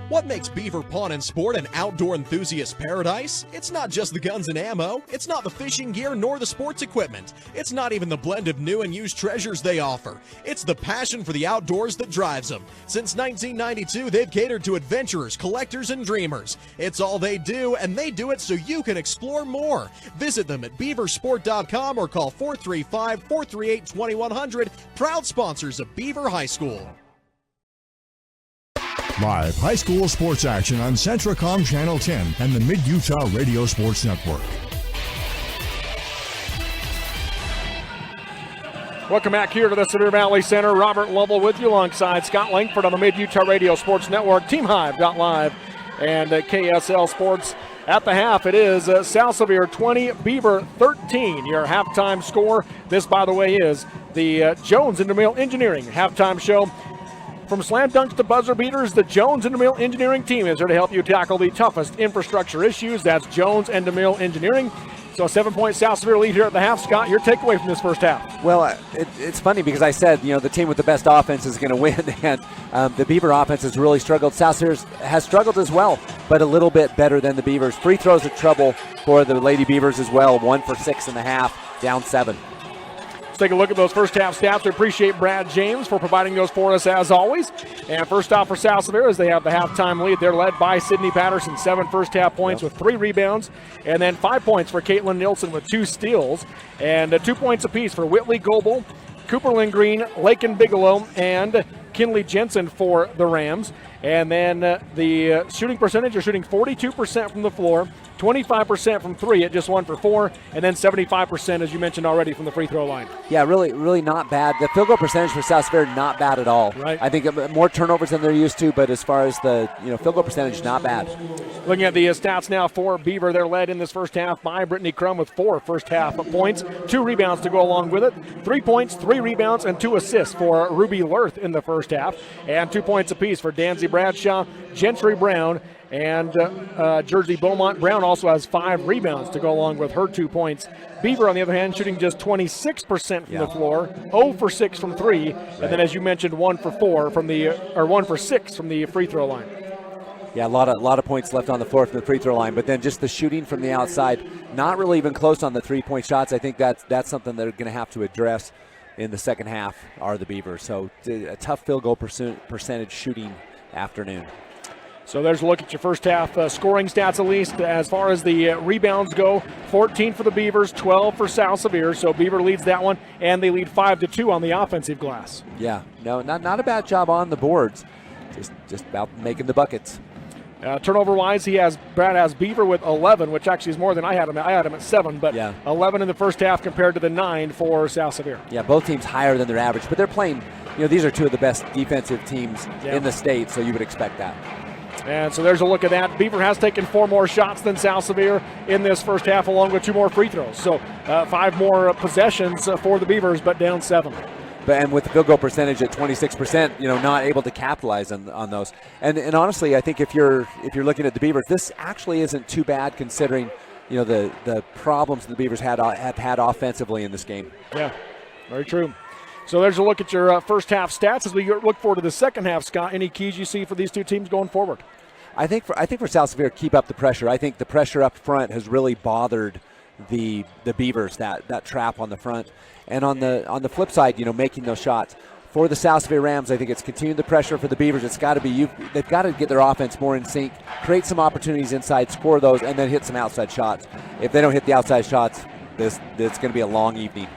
What makes Beaver Pawn and Sport an outdoor enthusiast paradise? It's not just the guns and ammo, it's not the fishing gear nor the sports equipment. It's not even the blend of new and used treasures they offer. It's the passion for the outdoors that drives them. Since 1992, they've catered to adventurers, collectors, and dreamers. It's all they do, and they do it so you can explore more. Visit them at beaversport.com or call 435-438-2100, proud sponsors of Beaver High School. Live high school sports action on Centracom Channel 10 and the Mid-Utah Radio Sports Network. Welcome back here to the Sevier Valley Center. Robert Lovell with you alongside Scott Langford on the Mid-Utah Radio Sports Network, TeamHive.live, and KSL Sports. At the half, it is South Sevier 20, Beaver 13. Your halftime score. This, by the way, is the Jones Intermill Engineering halftime show. From slam dunks to buzzer beaters, the Jones and DeMille Engineering team is there to help you tackle the toughest infrastructure issues. That's Jones and DeMille Engineering. So a 7-point South Sevier lead here at the half. Scott, your takeaway from this first half? Well, it's funny because I said, the team with the best offense is going to win, and the Beaver offense has really struggled. South Sevier has struggled as well, but a little bit better than the Beavers. Free throws are trouble for the Lady Beavers as well. 1 for 6 in the half, down 7. Let's take a look at those first half stats. We appreciate Brad James for providing those for us as always. And first off for South Sevier as they have the halftime lead. They're led by Sydney Patterson, 7 first half points with 3 rebounds. And then 5 points for Caitlin Nilsson with 2 steals. And 2 points apiece for Whitley Goebel, Cooper Lindgreen, Lakin Bigelow, and Kinley Jensen for the Rams. And then the shooting percentage, are shooting 42% from the floor, 25% from 3 at just 1 for 4, and then 75%, as you mentioned already, from the free throw line. Yeah, really not bad. The field goal percentage for South Sevier, not bad at all. Right. I think more turnovers than they're used to, but as far as the field goal percentage, not bad. Looking at the stats now for Beaver, they're led in this first half by Brittany Crum with 4 first half points, 2 rebounds to go along with it, 3 points, 3 rebounds, and 2 assists for Ruby Lerth in the first half, and 2 points apiece for Danzy Bradshaw, Gentry Brown, and Jersey Beaumont. Brown also has 5 rebounds to go along with her 2 points. Beaver, on the other hand, shooting just 26% from the floor, 0 for 6 from 3, and then, as you mentioned, 1 for 4 from the 1 for 6 from the free throw line. Yeah, a lot of points left on the floor from the free throw line, but then just the shooting from the outside, not really even close on the 3-point shots. I think that's something they're going to have to address in the second half, are the Beavers. So a tough field goal percentage shooting afternoon. So there's a look at your first half scoring stats, at least. As far as the rebounds go, 14 for the Beavers, 12 for South Sevier. So Beaver leads that one, and they lead 5-2 on the offensive glass. Yeah, no, not a bad job on the boards. Just about making the buckets. Turnover-wise, Brad has Beaver with 11, which actually is more than I had him. I had him at 7, but 11 in the first half compared to the 9 for South Sevier. Yeah, both teams higher than their average, but they're playing. These are 2 of the best defensive teams in the state, so you would expect that. And so there's a look at that. Beaver has taken 4 more shots than South Sevier in this first half, along with 2 more free throws. So 5 more possessions for the Beavers, but down 7. And with the field goal percentage at 26%, not able to capitalize on those. And honestly, I think if you're looking at the Beavers, this actually isn't too bad considering the problems the Beavers have had offensively in this game. Yeah, very true. So there's a look at your first half stats as we look forward to the second half. Scott, any keys you see for these 2 teams going forward? I think for South Sevier, keep up the pressure. I think the pressure up front has really bothered the Beavers, that trap on the front. And on the flip side, making those shots. For the South Sevier Rams, I think it's continuing the pressure for the Beavers. It's got to be they've got to get their offense more in sync, create some opportunities inside, score those, and then hit some outside shots. If they don't hit the outside shots, it's going to be a long evening.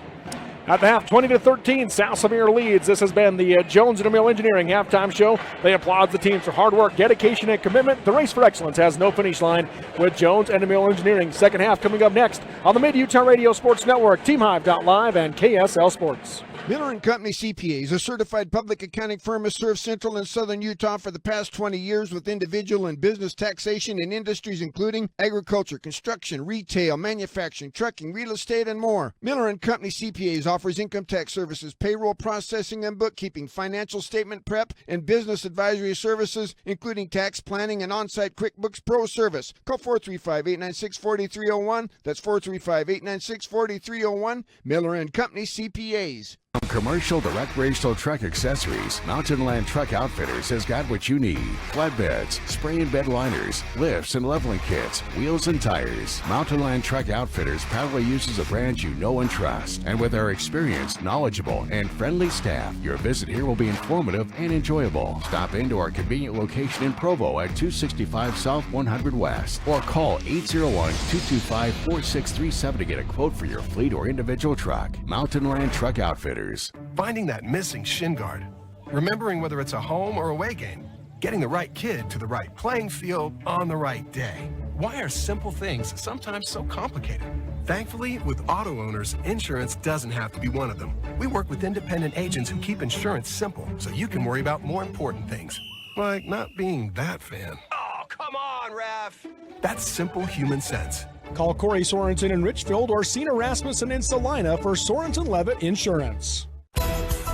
At the half, 20-13, South Sevier leads. This has been the Jones and DeMille Engineering halftime show. They applaud the teams for hard work, dedication, and commitment. The race for excellence has no finish line with Jones and DeMille Engineering. Second half coming up next on the Mid-Utah Radio Sports Network, TeamHive.live, and KSL Sports. Miller & Company CPAs, a certified public accounting firm, has served Central and Southern Utah for the past 20 years with individual and business taxation in industries including agriculture, construction, retail, manufacturing, trucking, real estate, and more. Miller & Company CPAs offers income tax services, payroll processing and bookkeeping, financial statement prep, and business advisory services, including tax planning and on-site QuickBooks Pro service. Call 435-896-4301. That's 435-896-4301. Miller & Company CPAs. commercial to recreational truck accessories, Mountain Land Truck Outfitters has got what you need. Flatbeds, spray and bed liners, lifts and leveling kits, wheels and tires. Mountain Land Truck Outfitters proudly uses a brand you know and trust. And with our experienced, knowledgeable, and friendly staff, your visit here will be informative and enjoyable. Stop into our convenient location in Provo at 265 South 100 West or call 801-225-4637 to get a quote for your fleet or individual truck. Mountain Land Truck Outfitters. Finding that missing shin guard. Remembering whether it's a home or away game. Getting the right kid to the right playing field on the right day. Why are simple things sometimes so complicated? Thankfully, with auto owners, insurance doesn't have to be one of them. We work with independent agents who keep insurance simple so you can worry about more important things. Like not being that fan. Oh, come on, ref! That's simple human sense. Call Corey Sorensen in Richfield or Cena Rasmussen in Salina for Sorensen Levitt Insurance.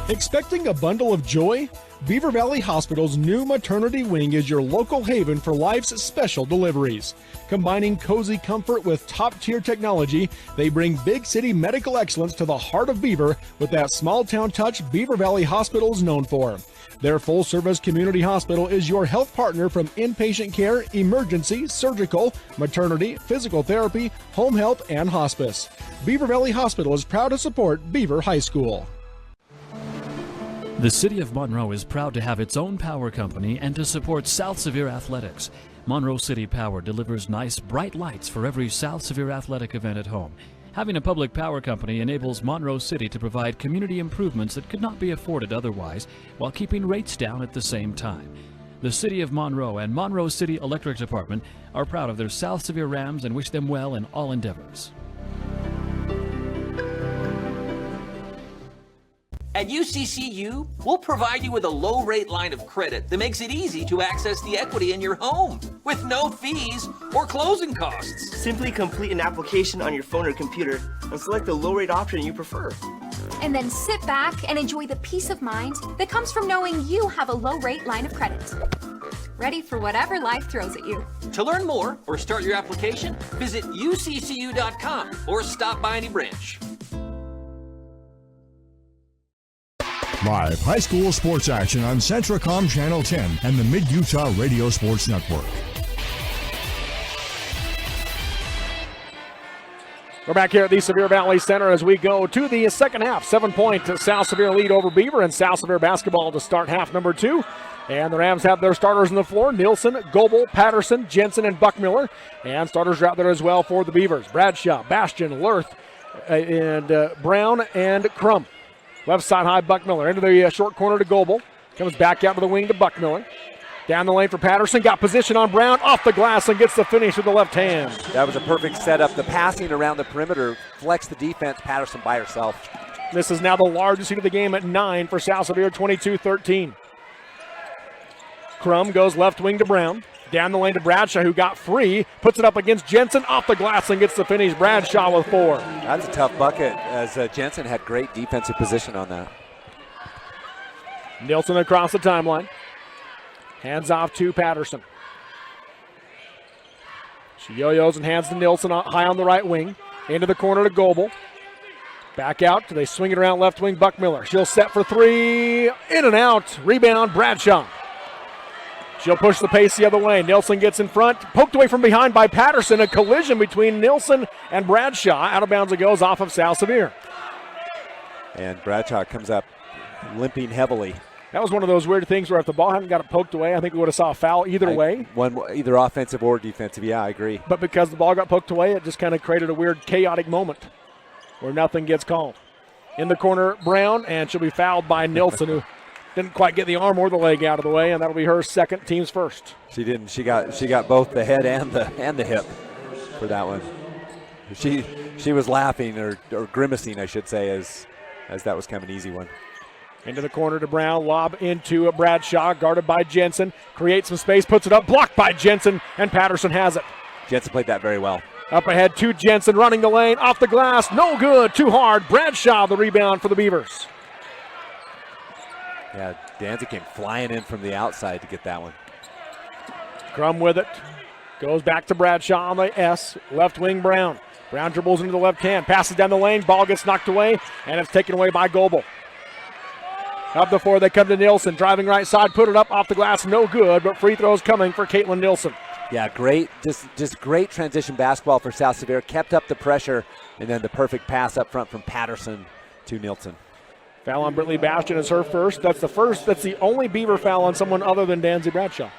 Expecting a bundle of joy? Beaver Valley Hospital's new maternity wing is your local haven for life's special deliveries. Combining cozy comfort with top-tier technology, they bring big city medical excellence to the heart of Beaver with that small-town touch Beaver Valley Hospital is known for. Their full-service community hospital is your health partner from inpatient care, emergency, surgical, maternity, physical therapy, home health, and hospice. Beaver Valley Hospital is proud to support Beaver High School. The City of Monroe is proud to have its own power company and to support South Sevier Athletics. Monroe City Power delivers nice, bright lights for every South Sevier athletic event at home. Having a public power company enables Monroe City to provide community improvements that could not be afforded otherwise, while keeping rates down at the same time. The City of Monroe and Monroe City Electric Department are proud of their South Sevier Rams and wish them well in all endeavors. At UCCU, we'll provide you with a low-rate line of credit that makes it easy to access the equity in your home with no fees or closing costs. Simply complete an application on your phone or computer and select the low-rate option you prefer. And then sit back and enjoy the peace of mind that comes from knowing you have a low-rate line of credit. Ready for whatever life throws at you. To learn more or start your application, visit uccu.com or stop by any branch. Live high school sports action on Centracom Channel 10 and the Mid-Utah Radio Sports Network. We're back here at the Sevier Valley Center as we go to the second half. 7-point South Sevier lead over Beaver, and South Sevier basketball to start half number 2. And the Rams have their starters on the floor: Nielsen, Goebel, Patterson, Jensen, and Buckmiller. And starters are out there as well for the Beavers: Bradshaw, Bastian, Lurth, and Brown, and Crum. Left side high, Buckmiller into the short corner to Goebel. Comes back out to the wing to Buckmiller. Down the lane for Patterson. Got position on Brown. Off the glass and gets the finish with the left hand. That was a perfect setup. The passing around the perimeter flexed the defense. Patterson by herself. This is now the largest lead of the game at 9 for South Sevier, 22-13. Crum goes left wing to Brown. Down the lane to Bradshaw, who got free. Puts it up against Jensen. Off the glass and gets the finish. Bradshaw with 4. That's a tough bucket, as Jensen had great defensive position on that. Nielsen across the timeline. Hands off to Patterson. She yo-yos and hands to Nielsen high on the right wing. Into the corner to Goebel. Back out. They swing it around left wing. Buckmiller. She'll set for 3. In and out. Rebound, Bradshaw. She'll push the pace the other way. Nielsen gets in front. Poked away from behind by Patterson. A collision between Nielsen and Bradshaw. Out of bounds it goes off of South Sevier. And Bradshaw comes up limping heavily. That was one of those weird things where if the ball hadn't got it poked away, I think we would have saw a foul either way. Either offensive or defensive, yeah, I agree. But because the ball got poked away, it just kind of created a weird chaotic moment where nothing gets called. In the corner, Brown, and she'll be fouled by Nielsen, who didn't quite get the arm or the leg out of the way, and that'll be her second, team's first. She didn't. She got both the head and the hip for that one. She was laughing or grimacing, I should say, as that was kind of an easy one. Into the corner to Brown, lob into Bradshaw, guarded by Jensen. Creates some space, puts it up, blocked by Jensen, and Patterson has it. Jensen played that very well. Up ahead to Jensen, running the lane, off the glass, no good, too hard. Bradshaw the rebound for the Beavers. Yeah, Danzig came flying in from the outside to get that one. Crum with it. Goes back to Bradshaw on the S. Left wing Brown. Brown dribbles into the left hand. Passes down the lane. Ball gets knocked away. And it's taken away by Goebel. Up the floor, they come to Nielsen. Driving right side, put it up off the glass, no good, but free throws coming for Caitlin Nielsen. Yeah, great, just great transition basketball for South Sevier. Kept up the pressure, and then the perfect pass up front from Patterson to Nielsen. Foul on Brittany Bastian is her first. That's the only Beaver foul on someone other than Danzy Bradshaw.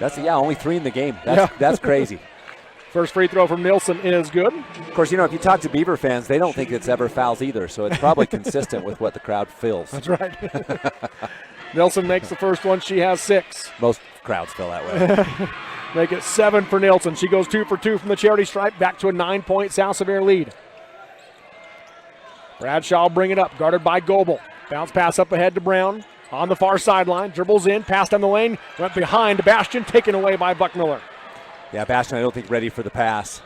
Only 3 in the game. That's crazy. First free throw from Nielsen is good. Of course, if you talk to Beaver fans, they don't think it's ever fouls either, so it's probably consistent with what the crowd feels. That's right. Nielsen makes the first one. She has 6. Most crowds feel that way. Make it 7 for Nielsen. She goes 2 for 2 from the charity stripe, back to a 9-point South Sevier lead. Bradshaw will bring it up, guarded by Goebel. Bounce pass up ahead to Brown. On the far sideline, dribbles in, pass down the lane, went behind Bastian, taken away by Buckmiller. Yeah, Bastian, I don't think ready for the pass.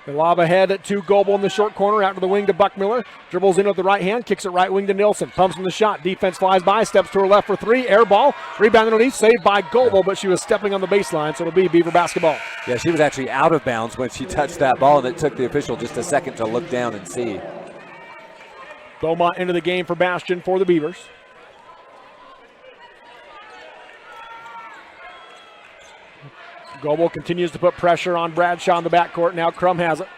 The lob ahead to Goebel in the short corner, out to the wing to Buckmiller. Dribbles in with the right hand, kicks it right wing to Nielsen. Pumps from the shot, defense flies by, steps to her left for 3, air ball. Rebound underneath, saved by Goebel, but she was stepping on the baseline, so it'll be Beaver basketball. Yeah, she was actually out of bounds when she touched that ball, and it took the official just a second to look down and see. Beaumont into the game for Bastian for the Beavers. Goebel continues to put pressure on Bradshaw in the backcourt. Now Crum has it.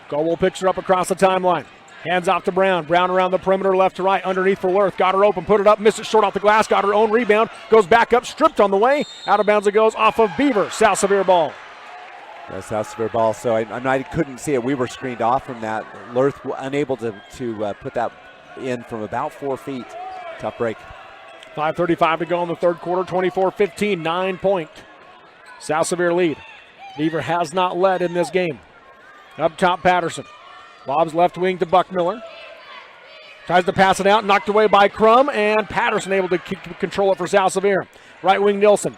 Goebel picks her up across the timeline. Hands off to Brown. Brown around the perimeter, left to right, underneath for Lurth. Got her open, put it up, missed it short off the glass, got her own rebound. Goes back up, stripped on the way. Out of bounds it goes off of Beaver. South Sevier ball. Yeah, South Sevier ball, so I couldn't see it. We were screened off from that. Lurth unable to put that in from about 4 feet. Tough break. 5:35 to go in the third quarter, 24-15, 9-point. South Sevier lead. Beaver has not led in this game. Up top, Patterson. Lobs left wing to Buckmiller. Tries to pass it out, knocked away by Crum, and Patterson able to control it for South Sevier. Right wing Nielsen.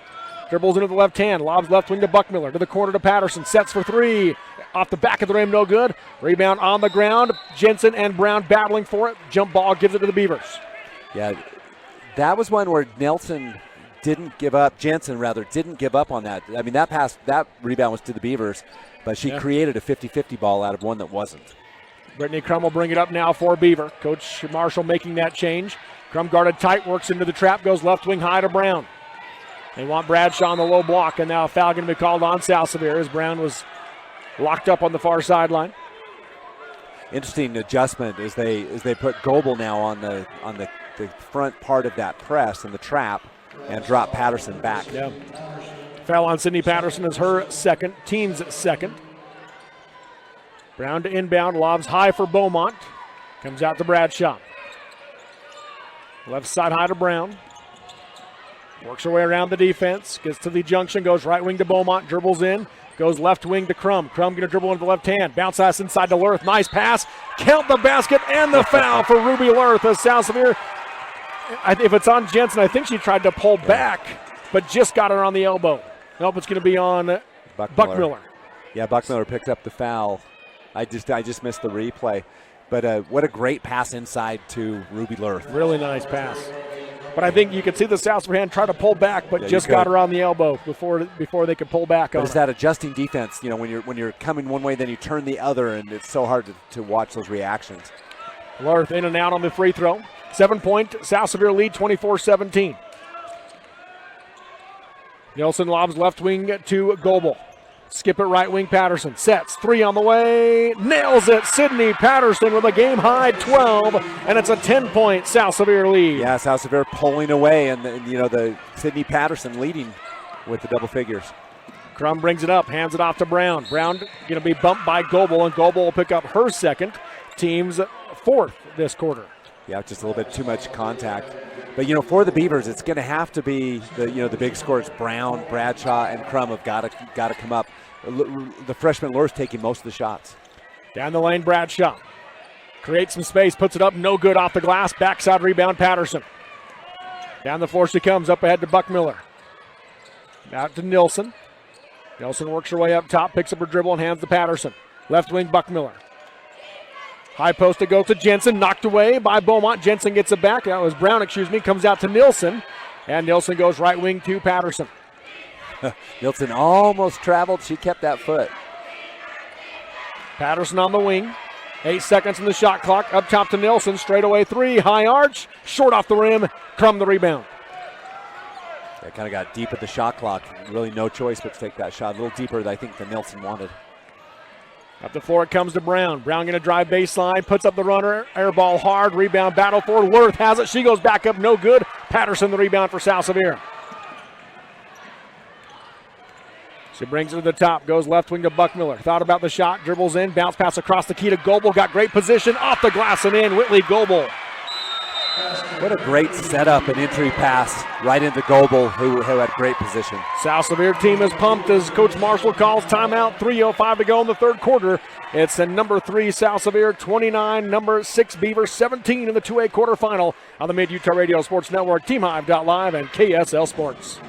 Dribbles into the left hand. Lobs left wing to Buckmiller. To the corner to Patterson. Sets for 3. Off the back of the rim, no good. Rebound on the ground. Jensen and Brown battling for it. Jump ball gives it to the Beavers. Yeah, that was one where Jensen didn't give up on that. I mean, that rebound was to the Beavers, but she created a 50-50 ball out of one that wasn't. Brittany Crum will bring it up now for Beaver. Coach Marshall making that change. Crum guarded tight, works into the trap, goes left wing high to Brown. They want Bradshaw on the low block, and now a foul going to be called on South Sevier as Brown was locked up on the far sideline. Interesting adjustment as they put Goebel now on the front part of that press in the trap and drop Patterson back. Yeah. Foul on Sydney Patterson is her second, team's second. Brown to inbound, lobs high for Beaumont. Comes out to Bradshaw. Left side high to Brown. Works her way around the defense, gets to the junction, goes right wing to Beaumont, dribbles in, goes left wing to Crum. Crum going to dribble into the left hand. Bounce pass inside to Lurth. Nice pass. Count the basket and the foul for Ruby Lurth as South Sevier. If it's on Jensen, I think she tried to pull back, but just got her on the elbow. Nope, it's going to be on Buckmiller. Yeah, Buckmiller picked up the foul. I just missed the replay. But what a great pass inside to Ruby Lurth. Really nice pass. But I think you could see the South Sevier hand try to pull back, but just got her on the elbow before they could pull back on her. It's that adjusting defense, when you're coming one way, then you turn the other, and it's so hard to watch those reactions. Lurth in and out on the free throw. 7-point South Sevier lead, 24-17. Nielsen lobs left wing to Goebel. Skip it right wing, Patterson. Sets, 3 on the way. Nails it, Sydney Patterson with a game-high 12, and it's a 10-point South Sevier lead. Yeah, South Sevier pulling away, and the Sydney Patterson leading with the double figures. Crum brings it up, hands it off to Brown. Brown going to be bumped by Goebel, and Goebel will pick up her second, team's 4th this quarter. Yeah, just a little bit too much contact. But, for the Beavers, it's going to have to be the big scores. Brown, Bradshaw, and Crum have got to come up. The freshman Lurth taking most of the shots. Down the lane, Bradshaw. Creates some space, puts it up, no good off the glass. Backside rebound, Patterson. Down the floor she comes, up ahead to Buckmiller. Out to Nielsen. Nielsen works her way up top, picks up her dribble and hands to Patterson. Left wing, Buckmiller. High post, it goes to Jensen, knocked away by Beaumont. Jensen gets it back. That was Brown, comes out to Nielsen. And Nielsen goes right wing to Patterson. Nielsen almost traveled. She kept that foot. Patterson on the wing. 8 seconds in the shot clock. Up top to Nilsson. Straightaway three. High arch. Short off the rim. Crum the rebound. They kind of got deep at the shot clock. Really no choice but to take that shot. A little deeper than I think than Nilsson wanted. Up the floor it comes to Brown. Brown going to drive baseline. Puts up the runner. Air ball hard. Rebound battle for Worth has it. She goes back up. No good. Patterson the rebound for South Sevier. She brings it to the top, goes left wing to Buckmiller. Thought about the shot, dribbles in, bounce pass across the key to Goebel. Got great position, off the glass and in. Whitley Goebel. What a great setup and entry pass right into Goebel, who had great position. South Sevier team is pumped as Coach Marshall calls timeout. 3:05 to go in the third quarter. It's a number 3 South Sevier, 29, number 6 Beaver, 17 in the 2A quarterfinal on the Mid-Utah Radio Sports Network, TeamHive.live, and KSL Sports.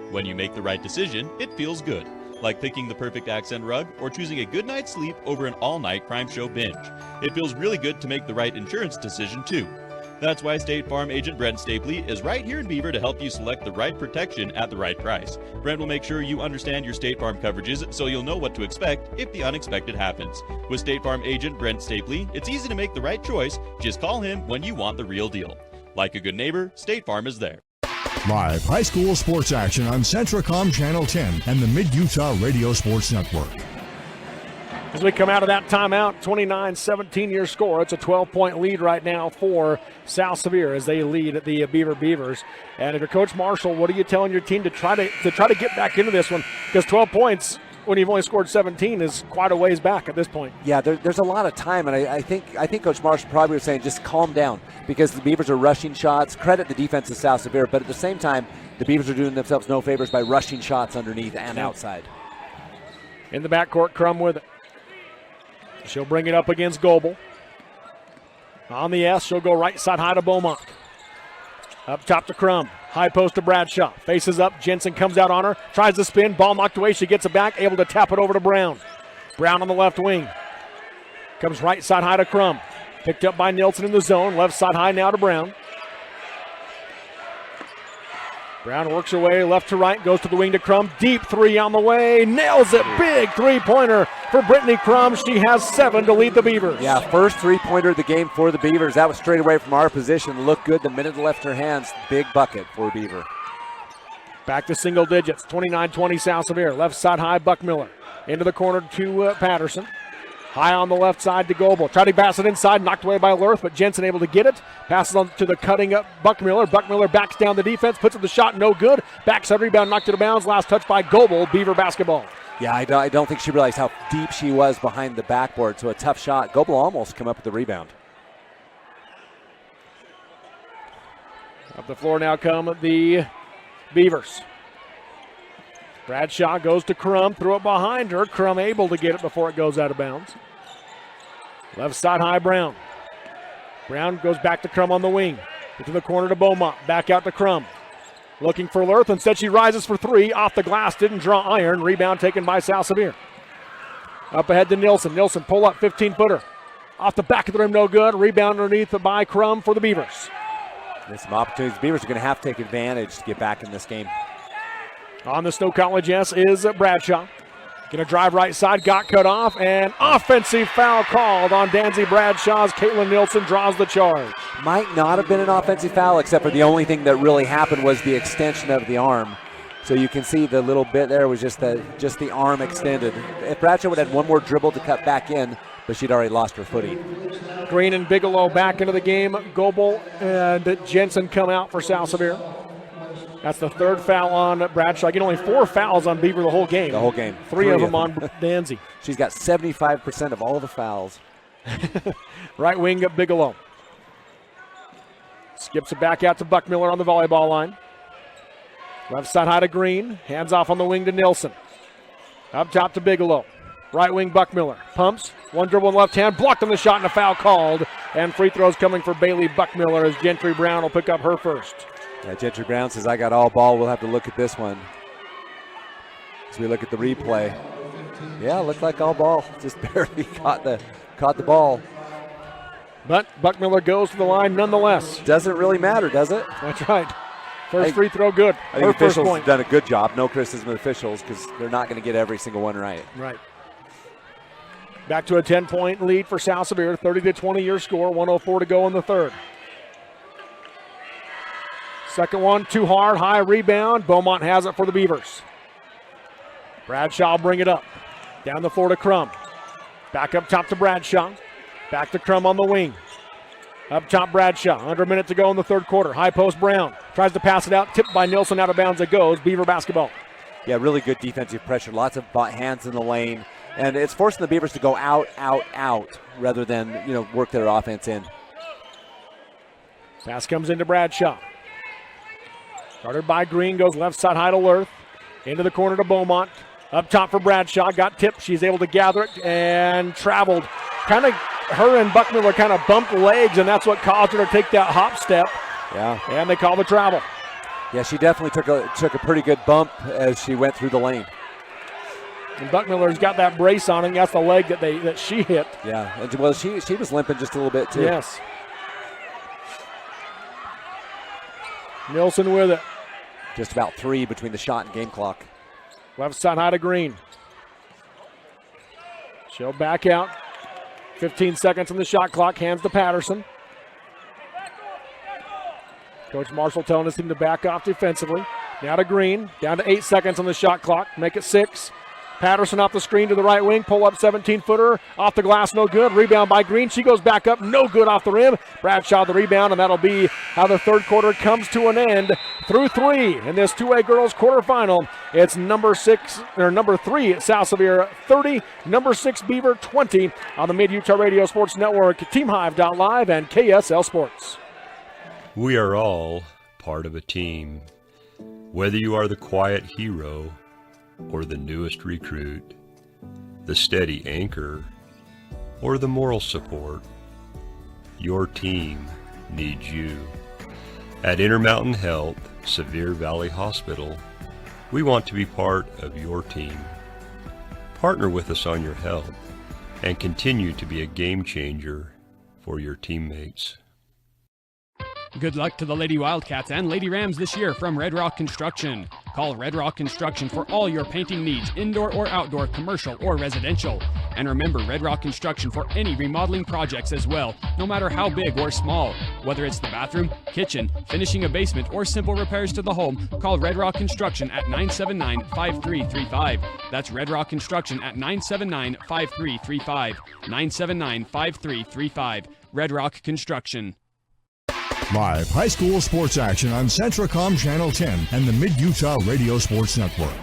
When you make the right decision, it feels good. Like picking the perfect accent rug or choosing a good night's sleep over an all-night crime show binge. It feels really good to make the right insurance decision, too. That's why State Farm agent Brent Stapley is right here in Beaver to help you select the right protection at the right price. Brent will make sure you understand your State Farm coverages so you'll know what to expect if the unexpected happens. With State Farm agent Brent Stapley, it's easy to make the right choice. Just call him when you want the real deal. Like a good neighbor, State Farm is there. Live high school sports action on Centracom Channel 10 and the Mid-Utah Radio Sports Network. As we come out of that timeout, 29-17 your score. It's a 12-point lead right now for South Sevier as they lead the Beaver Beavers. And if you're Coach Marshall, what are you telling your team to try to get back into this one? Because 12 points when you've only scored 17 is quite a ways back at this point. Yeah, there's a lot of time, and I think Coach Marshall probably was saying just calm down because the Beavers are rushing shots. Credit the defense of South Sevier, but at the same time, the Beavers are doing themselves no favors by rushing shots underneath and outside. In the backcourt, Crum with it. She'll bring it up against Goebel. On the S, she'll go right side high to Beaumont. Up top to Crum. High post to Bradshaw. Faces up. Jensen comes out on her. Tries to spin. Ball knocked away. She gets it back. Able to tap it over to Brown. Brown on the left wing. Comes right side high to Crum. Picked up by Nilsson in the zone. Left side high now to Brown. Brown works her way left to right. Goes to the wing to Crum. Deep three on the way. Nails it. Big three-pointer for Brittany Crum. She has 7 to lead the Beavers. Yeah, first three-pointer of the game for the Beavers. That was straight away from our position. Looked good the minute it left her hands. Big bucket for Beaver. Back to single digits. 29-20 South Sevier. Left side high, Buckmiller. Into the corner to Patterson. High on the left side to Goebel. Tried to pass it inside, knocked away by Lurth, but Jensen able to get it. Passes on to the cutting up Buckmiller. Buckmiller backs down the defense, puts up the shot, no good. Backside rebound, knocked it out of bounds. Last touch by Goebel, Beaver basketball. Yeah, I don't think she realized how deep she was behind the backboard, so a tough shot. Goebel almost come up with the rebound. Up the floor now come the Beavers. Bradshaw goes to Crum, threw it behind her. Crum able to get it before it goes out of bounds. Left side high, Brown. Brown goes back to Crum on the wing. Into the corner to Beaumont, back out to Crum. Looking for Lurth, instead she rises for three. Off the glass, didn't draw iron. Rebound taken by South Sevier. Up ahead to Nilsson. Nilsson pull up, 15-footer. Off the back of the rim, no good. Rebound underneath by Crum for the Beavers. There's some opportunities. The Beavers are going to have to take advantage to get back in this game. On the Snow College S is Bradshaw. Going to drive right side, got cut off, and offensive foul called on Danzy Bradshaw. Caitlin Nilsson draws the charge. Might not have been an offensive foul, except for the only thing that really happened was the extension of the arm. So you can see the little bit there was just the arm extended. If Bradshaw would have had one more dribble to cut back in, but she'd already lost her footing. Green and Bigelow back into the game. Goebel and Jensen come out for South Sevier. That's the third foul on Bradshaw. Again, only 4 fouls on Beaver the whole game. The whole game. 3 of them on Danzy. She's got 75% of all the fouls. Right wing Bigelow. Skips it back out to Buckmiller on the volleyball line. Left side high to Green. Hands off on the wing to Nilsson. Up top to Bigelow. Right wing Buckmiller. Pumps. One dribble in left hand. Blocked on the shot and a foul called. And free throws coming for Bailey Buckmiller as Gentry Brown will pick up her first. Yeah, Gentry Brown says, I got all ball. We'll have to look at this one. As we look at the replay. Yeah, looked like all ball. Just barely caught the ball. But Buckmiller goes to the line nonetheless. Doesn't really matter, does it? That's right. First free throw good. I think officials have done a good job. No criticism of officials because they're not going to get every single one right. Right. Back to a 10-point lead for South Sevier, 30-20 your score, 1:04 to go in the third. Second one, too hard, high rebound. Beaumont has it for the Beavers. Bradshaw will bring it up. Down the floor to Crum. Back up top to Bradshaw. Back to Crum on the wing. Up top, Bradshaw. Under a minute to go in the third quarter. High post, Brown. Tries to pass it out. Tipped by Nilsson. Out of bounds it goes. Beaver basketball. Yeah, really good defensive pressure. Lots of hands in the lane. And it's forcing the Beavers to go out, rather than, work their offense in. Pass comes into Bradshaw. Guarded by Green. Goes left side high to Lurth. Into the corner to Beaumont. Up top for Bradshaw. Got tipped. She's able to gather it and traveled. Her and Buckmiller kind of bumped legs, and that's what caused her to take that hop step. Yeah. And they call the travel. Yeah, she definitely took a pretty good bump as she went through the lane. And Buckmiller's got that brace on, and that's the leg that she hit. Yeah, and, well, she was limping just a little bit too. Yes. Nilsson with it. Just about 3 between the shot and game clock. Left side high to Green. She'll back out. 15 seconds on the shot clock. Hands to Patterson. Coach Marshall telling his team to back off defensively. Now to Green. Down to 8 seconds on the shot clock. Make it 6. Patterson off the screen to the right wing. Pull up 17-footer. Off the glass, no good. Rebound by Green. She goes back up. No good off the rim. Bradshaw the rebound, and that'll be how the third quarter comes to an end. Through 3 in this 2A girls quarterfinal. It's number 3 South Sevier 30, number 6 Beaver 20 on the Mid-Utah Radio Sports Network, TeamHive.live, and KSL Sports. We are all part of a team. Whether you are the quiet hero or the newest recruit, the steady anchor, or the moral support, your team needs you. At Intermountain Health, Sevier Valley Hospital, we want to be part of your team. Partner with us on your health and continue to be a game changer for your teammates. Good luck to the Lady Wildcats and Lady Rams this year from Red Rock Construction. Call Red Rock Construction for all your painting needs, indoor or outdoor, commercial or residential. And remember Red Rock Construction for any remodeling projects as well, no matter how big or small. Whether it's the bathroom, kitchen, finishing a basement, or simple repairs to the home, call Red Rock Construction at 979-5335. That's Red Rock Construction at 979-5335. 979-5335. Red Rock Construction. Live high school sports action on Centracom Channel 10 and the Mid-Utah Radio Sports Network.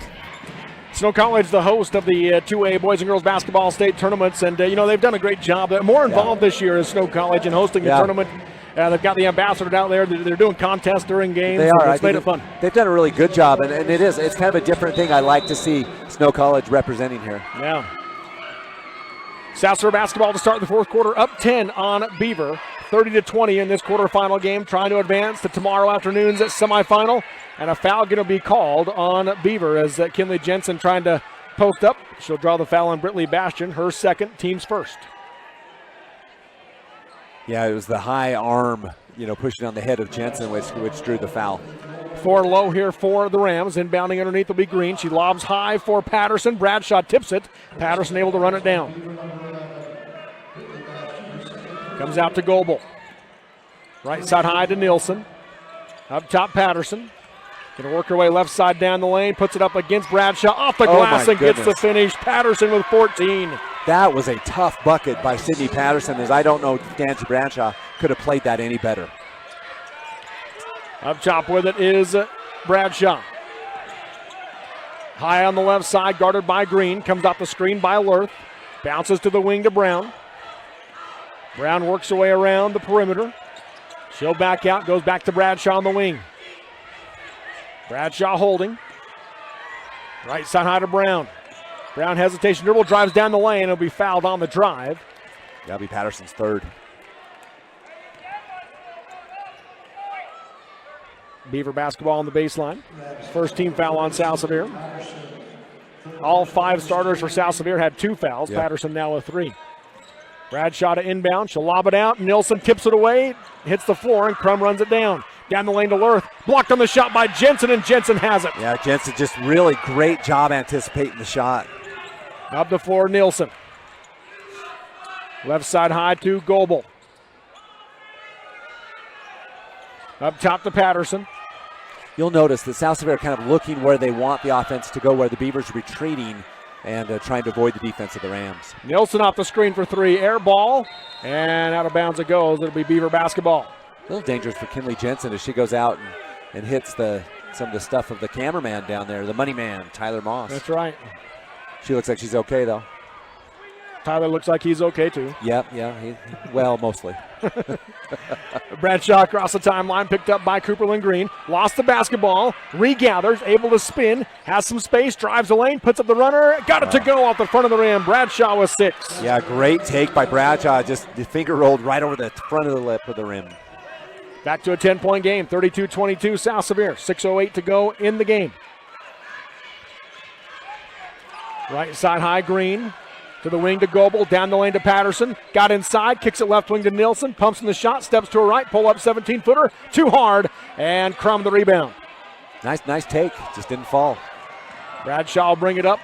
Snow College, the host of the 2A boys and girls basketball state tournaments, and they've done a great job. They're more involved this year as Snow College in hosting the tournament. They've got the ambassador out there. They're doing contests during games. They are. It's made it fun. They've done a really good job, and it's kind of a different thing I like to see Snow College representing here. Yeah. South Sevier basketball to start the fourth quarter, up 10 on Beaver. 30-20 in this quarterfinal game, trying to advance to tomorrow afternoon's semifinal. And a foul going to be called on Beaver as Kinley Jensen trying to post up. She'll draw the foul on Brittany Bastion, her second, team's first. Yeah, it was the high arm, pushing on the head of Jensen, which drew the foul. 4 low here for the Rams. Inbounding underneath will be Green. She lobs high for Patterson. Bradshaw tips it. Patterson able to run it down. Comes out to Goebel. Right side high to Nilsson. Up top, Patterson. Going to work her way left side down the lane. Puts it up against Bradshaw. Off the glass and gets the finish. Patterson with 14. That was a tough bucket by Sydney Patterson, as I don't know if Nancy Bradshaw could have played that any better. Up top with it is Bradshaw. High on the left side, guarded by Green. Comes off the screen by Lurth. Bounces to the wing to Brown. Brown works her way around the perimeter. She'll back out, goes back to Bradshaw on the wing. Bradshaw holding. Right side high to Brown. Brown hesitation, dribble, drives down the lane. It'll be fouled on the drive. That'll be Patterson's third. Beaver basketball on the baseline. First team foul on South Sevier. All 5 starters for South Sevier had 2 fouls. Yep. Patterson now with 3. Bradshaw to inbound. She'll lob it out. Nilsson tips it away. Hits the floor, and Crum runs it down. Down the lane to Lurth. Blocked on the shot by Jensen, and Jensen has it. Yeah, Jensen just really great job anticipating the shot. Up the floor, Nilsson. Left side high to Goebel. Up top to Patterson. You'll notice that South Sevier kind of looking where they want the offense to go, where the Beavers are retreating and trying to avoid the defense of the Rams. Nielsen off the screen for three. Air ball. And out of bounds it goes. It'll be Beaver basketball. A little dangerous for Kinley Jensen as she goes out and hits some of the stuff of the cameraman down there, the money man, Tyler Moss. That's right. She looks like she's okay, though. Tyler looks like he's okay, too. Yep, yeah, well, mostly. Bradshaw across the timeline, picked up by Cooperland Green. Lost the basketball, regathers, able to spin, has some space, drives the lane, puts up the runner, got it to go off the front of the rim. Bradshaw with 6. Yeah, great take by Bradshaw. Just the finger rolled right over the front of the lip of the rim. Back to a 10-point game, 32-22 South Sevier. 6:08 to go in the game. Right side high, Green. To the wing to Goebel, down the lane to Patterson. Got inside, kicks it left wing to Nielsen. Pumps in the shot, steps to her right, pull up 17-footer. Too hard, and Crum the rebound. Nice take, just didn't fall. Bradshaw will bring it up.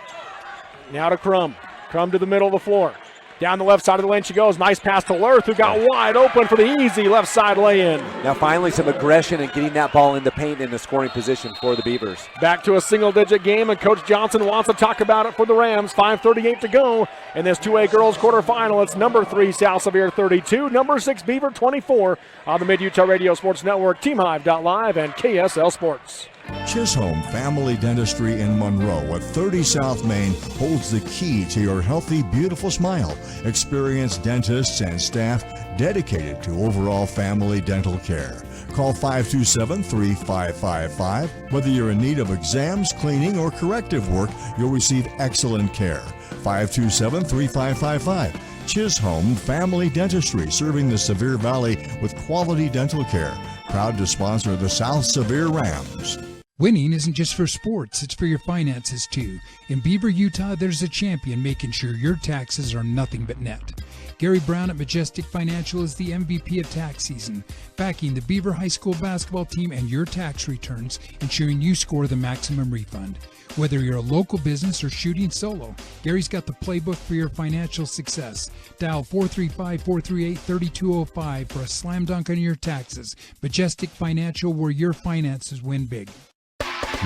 Now to Crum. Crum to the middle of the floor. Down the left side of the lane she goes. Nice pass to Lerth, who got wide open for the easy left side lay-in. Now finally some aggression and getting that ball in the paint in the scoring position for the Beavers. Back to a single-digit game, and Coach Johnson wants to talk about it for the Rams. 5:38 to go in this 2A girls quarterfinal. It's number 3 South Sevier 32, number 6 Beaver 24 on the Mid-Utah Radio Sports Network, TeamHive.live, and KSL Sports. Chisholm Family Dentistry in Monroe at 30 South Main holds the key to your healthy, beautiful smile. Experienced dentists and staff dedicated to overall family dental care. Call 527-3555. Whether you're in need of exams, cleaning, or corrective work, you'll receive excellent care. 527-3555. Chisholm Family Dentistry, serving the Sevier Valley with quality dental care. Proud to sponsor the South Sevier Rams. Winning isn't just for sports, it's for your finances too. In Beaver, Utah, there's a champion making sure your taxes are nothing but net. Gary Brown at Majestic Financial is the MVP of tax season, backing the Beaver High School basketball team and your tax returns, ensuring you score the maximum refund. Whether you're a local business or shooting solo, Gary's got the playbook for your financial success. Dial 435-438-3205 for a slam dunk on your taxes. Majestic Financial, where your finances win big.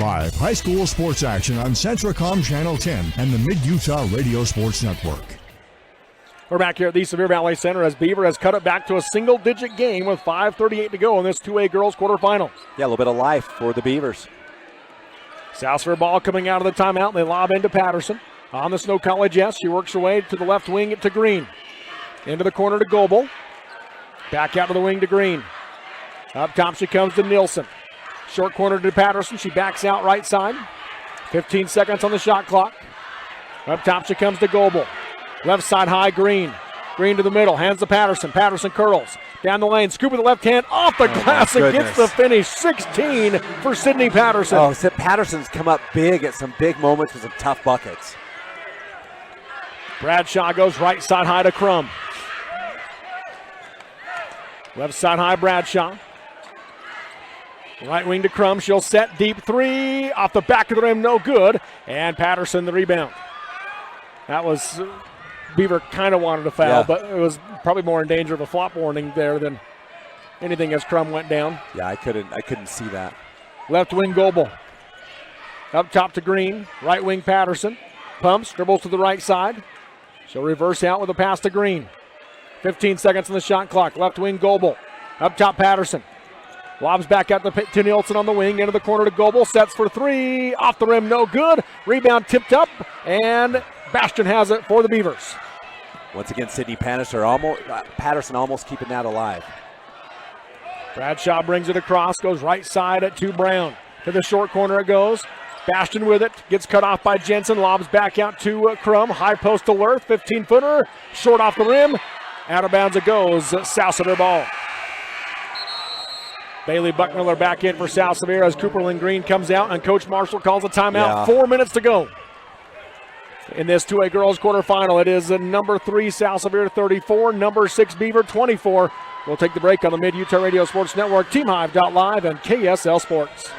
Live high school sports action on Centracom Channel 10 and the Mid-Utah Radio Sports Network. We're back here at the Sevier Valley Center as Beaver has cut it back to a single-digit game with 5:38 to go in this 2A girls quarterfinal. Yeah, a little bit of life for the Beavers. South Sevier ball coming out of the timeout, and they lob into Patterson. On the Snow College, yes, she works her way to the left wing to Green. Into the corner to Goebel. Back out to the wing to Green. Up top she comes to Nielsen. Short corner to Patterson. She backs out right side. 15 seconds on the shot clock. Up top she comes to Goebel. Left side high, Green. Green to the middle. Hands to Patterson. Patterson curls. Down the lane. Scoop with the left hand. Off the glass and gets the finish. 16 for Sydney Patterson. Oh, so Patterson's come up big at some big moments with some tough buckets. Bradshaw goes right side high to Crum. Left side high, Bradshaw. Right wing to Crum. She'll set deep three. Off the back of the rim, no good. And Patterson the rebound. That was, Beaver kind of wanted a foul, but it was probably more in danger of a flop warning there than anything as Crum went down. Yeah, I couldn't see that. Left wing Goebel. Up top to Green. Right wing Patterson. Pumps, dribbles to the right side. She'll reverse out with a pass to Green. 15 seconds on the shot clock. Left wing Goebel. Up top Patterson. Lobs back out to Nielsen on the wing. Into the corner to Goebel. Sets for three. Off the rim, no good. Rebound tipped up. And Bastion has it for the Beavers. Once again, Sydney Patterson almost keeping that alive. Bradshaw brings it across. Goes right side to Brown. To the short corner it goes. Bastion with it. Gets cut off by Jensen. Lobs back out to Crum. High post to Lerth. 15-footer. Short off the rim. Out of bounds it goes. South Sevier ball. Bailey Buckmiller back in for South Sevier as Cooperland Green comes out and Coach Marshall calls a timeout. 4 minutes to go in this 2A girls quarterfinal. It is number 3 South Sevier 34, number 6 Beaver 24. We'll take the break on the Mid-Utah Radio Sports Network, TeamHive.live, and KSL Sports.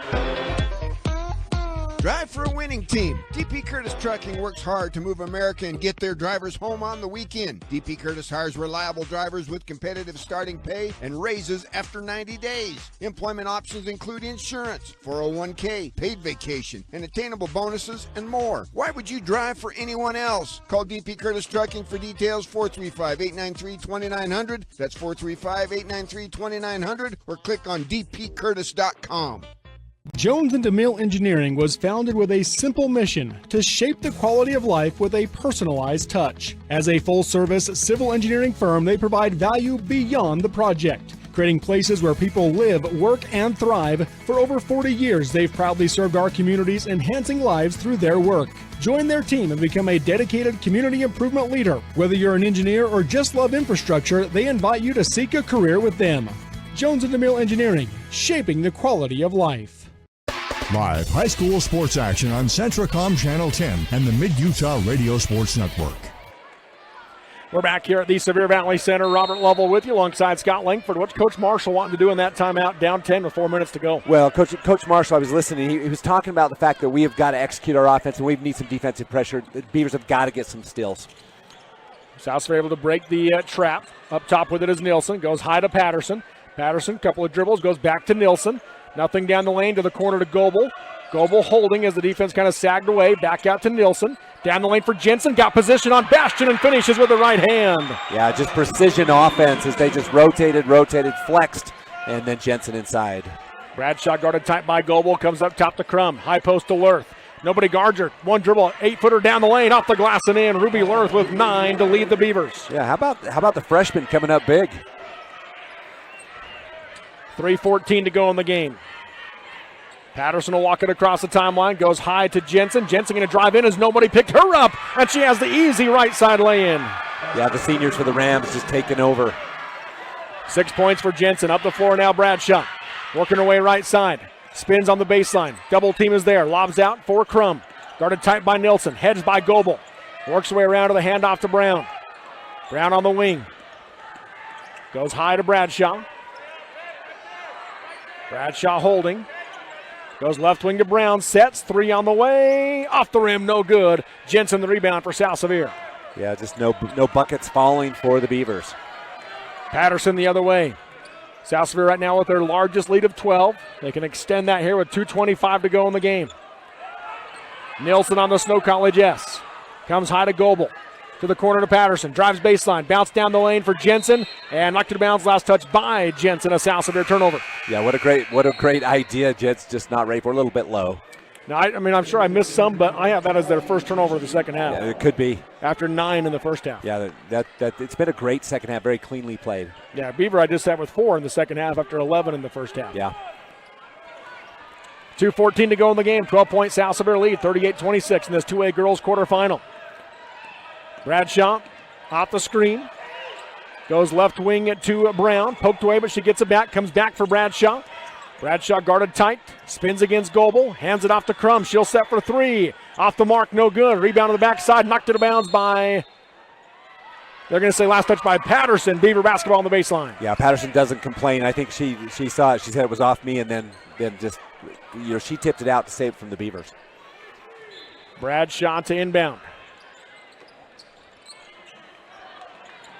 Drive for a winning team. DP Curtis Trucking works hard to move America and get their drivers home on the weekend. DP Curtis hires reliable drivers with competitive starting pay and raises after 90 days. Employment options include insurance, 401k, paid vacation, and attainable bonuses, and more. Why would you drive for anyone else? Call DP Curtis Trucking for details, 435-893-2900. That's 435-893-2900, or click on dpcurtis.com. Jones & DeMille Engineering was founded with a simple mission to shape the quality of life with a personalized touch. As a full-service civil engineering firm, they provide value beyond the project, creating places where people live, work, and thrive. For over 40 years, they've proudly served our communities, enhancing lives through their work. Join their team and become a dedicated community improvement leader. Whether you're an engineer or just love infrastructure, they invite you to seek a career with them. Jones & DeMille Engineering, shaping the quality of life. Live high school sports action on Centracom Channel 10 and the Mid-Utah Radio Sports Network. We're back here at the Sevier Valley Center. Robert Lovell with you alongside Scott Langford. What's Coach Marshall wanting to do in that timeout? Down 10 with 4 minutes to go. Well, Coach Marshall, I was listening. He was talking about the fact that we have got to execute our offense and we need some defensive pressure. The Beavers have got to get some steals. South Sevier able to break the trap. Up top with it is Nielsen. Goes high to Patterson. Patterson, couple of dribbles, goes back to Nielsen. Nothing down the lane to the corner to Goebel. Goebel holding as the defense kind of sagged away. Back out to Nielsen. Down the lane for Jensen. Got position on Bastion and finishes with the right hand. Yeah, just precision offense as they just rotated, flexed, and then Jensen inside. Bradshaw guarded tight by Goebel. Comes up top to Crum. High post to Lurth. Nobody guards her. One dribble, 8-footer down the lane, off the glass and in. Ruby Lurth with 9 to lead the Beavers. Yeah, how about the freshman coming up big? 3:14 to go in the game. Patterson will walk it across the timeline, goes high to Jensen. Jensen going to drive in as nobody picked her up, and she has the easy right side lay-in. Yeah, the seniors for the Rams just taking over. 6 points for Jensen. Up the floor now, Bradshaw. Working her way right side. Spins on the baseline. Double team is there. Lobs out for Crum. Guarded tight by Nilsson. Heads by Goebel. Works her way around to the handoff to Brown. Brown on the wing. Goes high to Bradshaw. Bradshaw holding. Goes left wing to Brown. Sets. 3 on the way. Off the rim. No good. Jensen the rebound for South Sevier. Yeah, just no buckets falling for the Beavers. Patterson the other way. South Sevier right now with their largest lead of 12. They can extend that here with 2:25 to go in the game. Nielsen on the Snow College S. Comes high to Goebel. To the corner to Patterson. Drives baseline. Bounce down the lane for Jensen. And knocked it to bounds. Last touch by Jensen. A South Sevier turnover. Yeah, what a great idea. Jet's just not ready for a little bit low. Now, I mean, I'm sure I missed some, but I have that as their first turnover of the second half. Yeah, it could be. After 9 in the first half. Yeah, that it's been a great second half. Very cleanly played. Yeah, Beaver I just had with 4 in the second half after 11 in the first half. Yeah. 2:14 to go in the game. 12-point South Sevier lead. 38-26 in this 2A girls quarterfinal. Bradshaw off the screen. Goes left wing to Brown. Poked away, but she gets it back. Comes back for Bradshaw. Bradshaw guarded tight. Spins against Goebel. Hands it off to Crum. She'll set for 3. Off the mark, no good. Rebound on the backside. Knocked it to bounds by, they're going to say last touch by Patterson. Beaver basketball on the baseline. Yeah, Patterson doesn't complain. I think she saw it. She said it was off me, and then just, she tipped it out to save it from the Beavers. Bradshaw to inbound.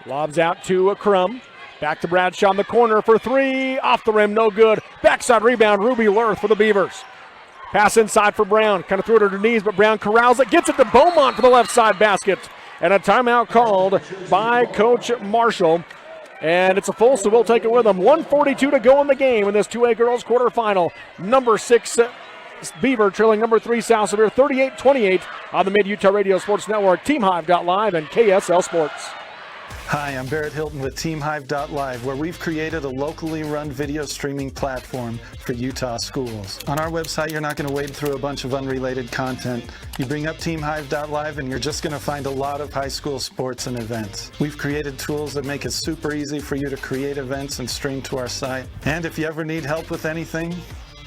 Lobs out to Crum. Back to Bradshaw in the corner for 3. Off the rim, no good. Backside rebound, Ruby Lurth for the Beavers. Pass inside for Brown. Kind of threw it at her knees, but Brown corrals it. Gets it to Beaumont for the left side basket. And a timeout called by Coach Marshall. And it's a full, so we'll take it with them. 1:42 to go in the game in this 2A girls quarterfinal. Number 6 Beaver trailing number 3 South Sevier 38-28 on the Mid-Utah Radio Sports Network, TeamHive.live, and KSL Sports. Hi, I'm Barrett Hilton with TeamHive.live, where we've created a locally run video streaming platform for Utah schools. On our website, you're not going to wade through a bunch of unrelated content. You bring up TeamHive.live and you're just going to find a lot of high school sports and events. We've created tools that make it super easy for you to create events and stream to our site. And if you ever need help with anything,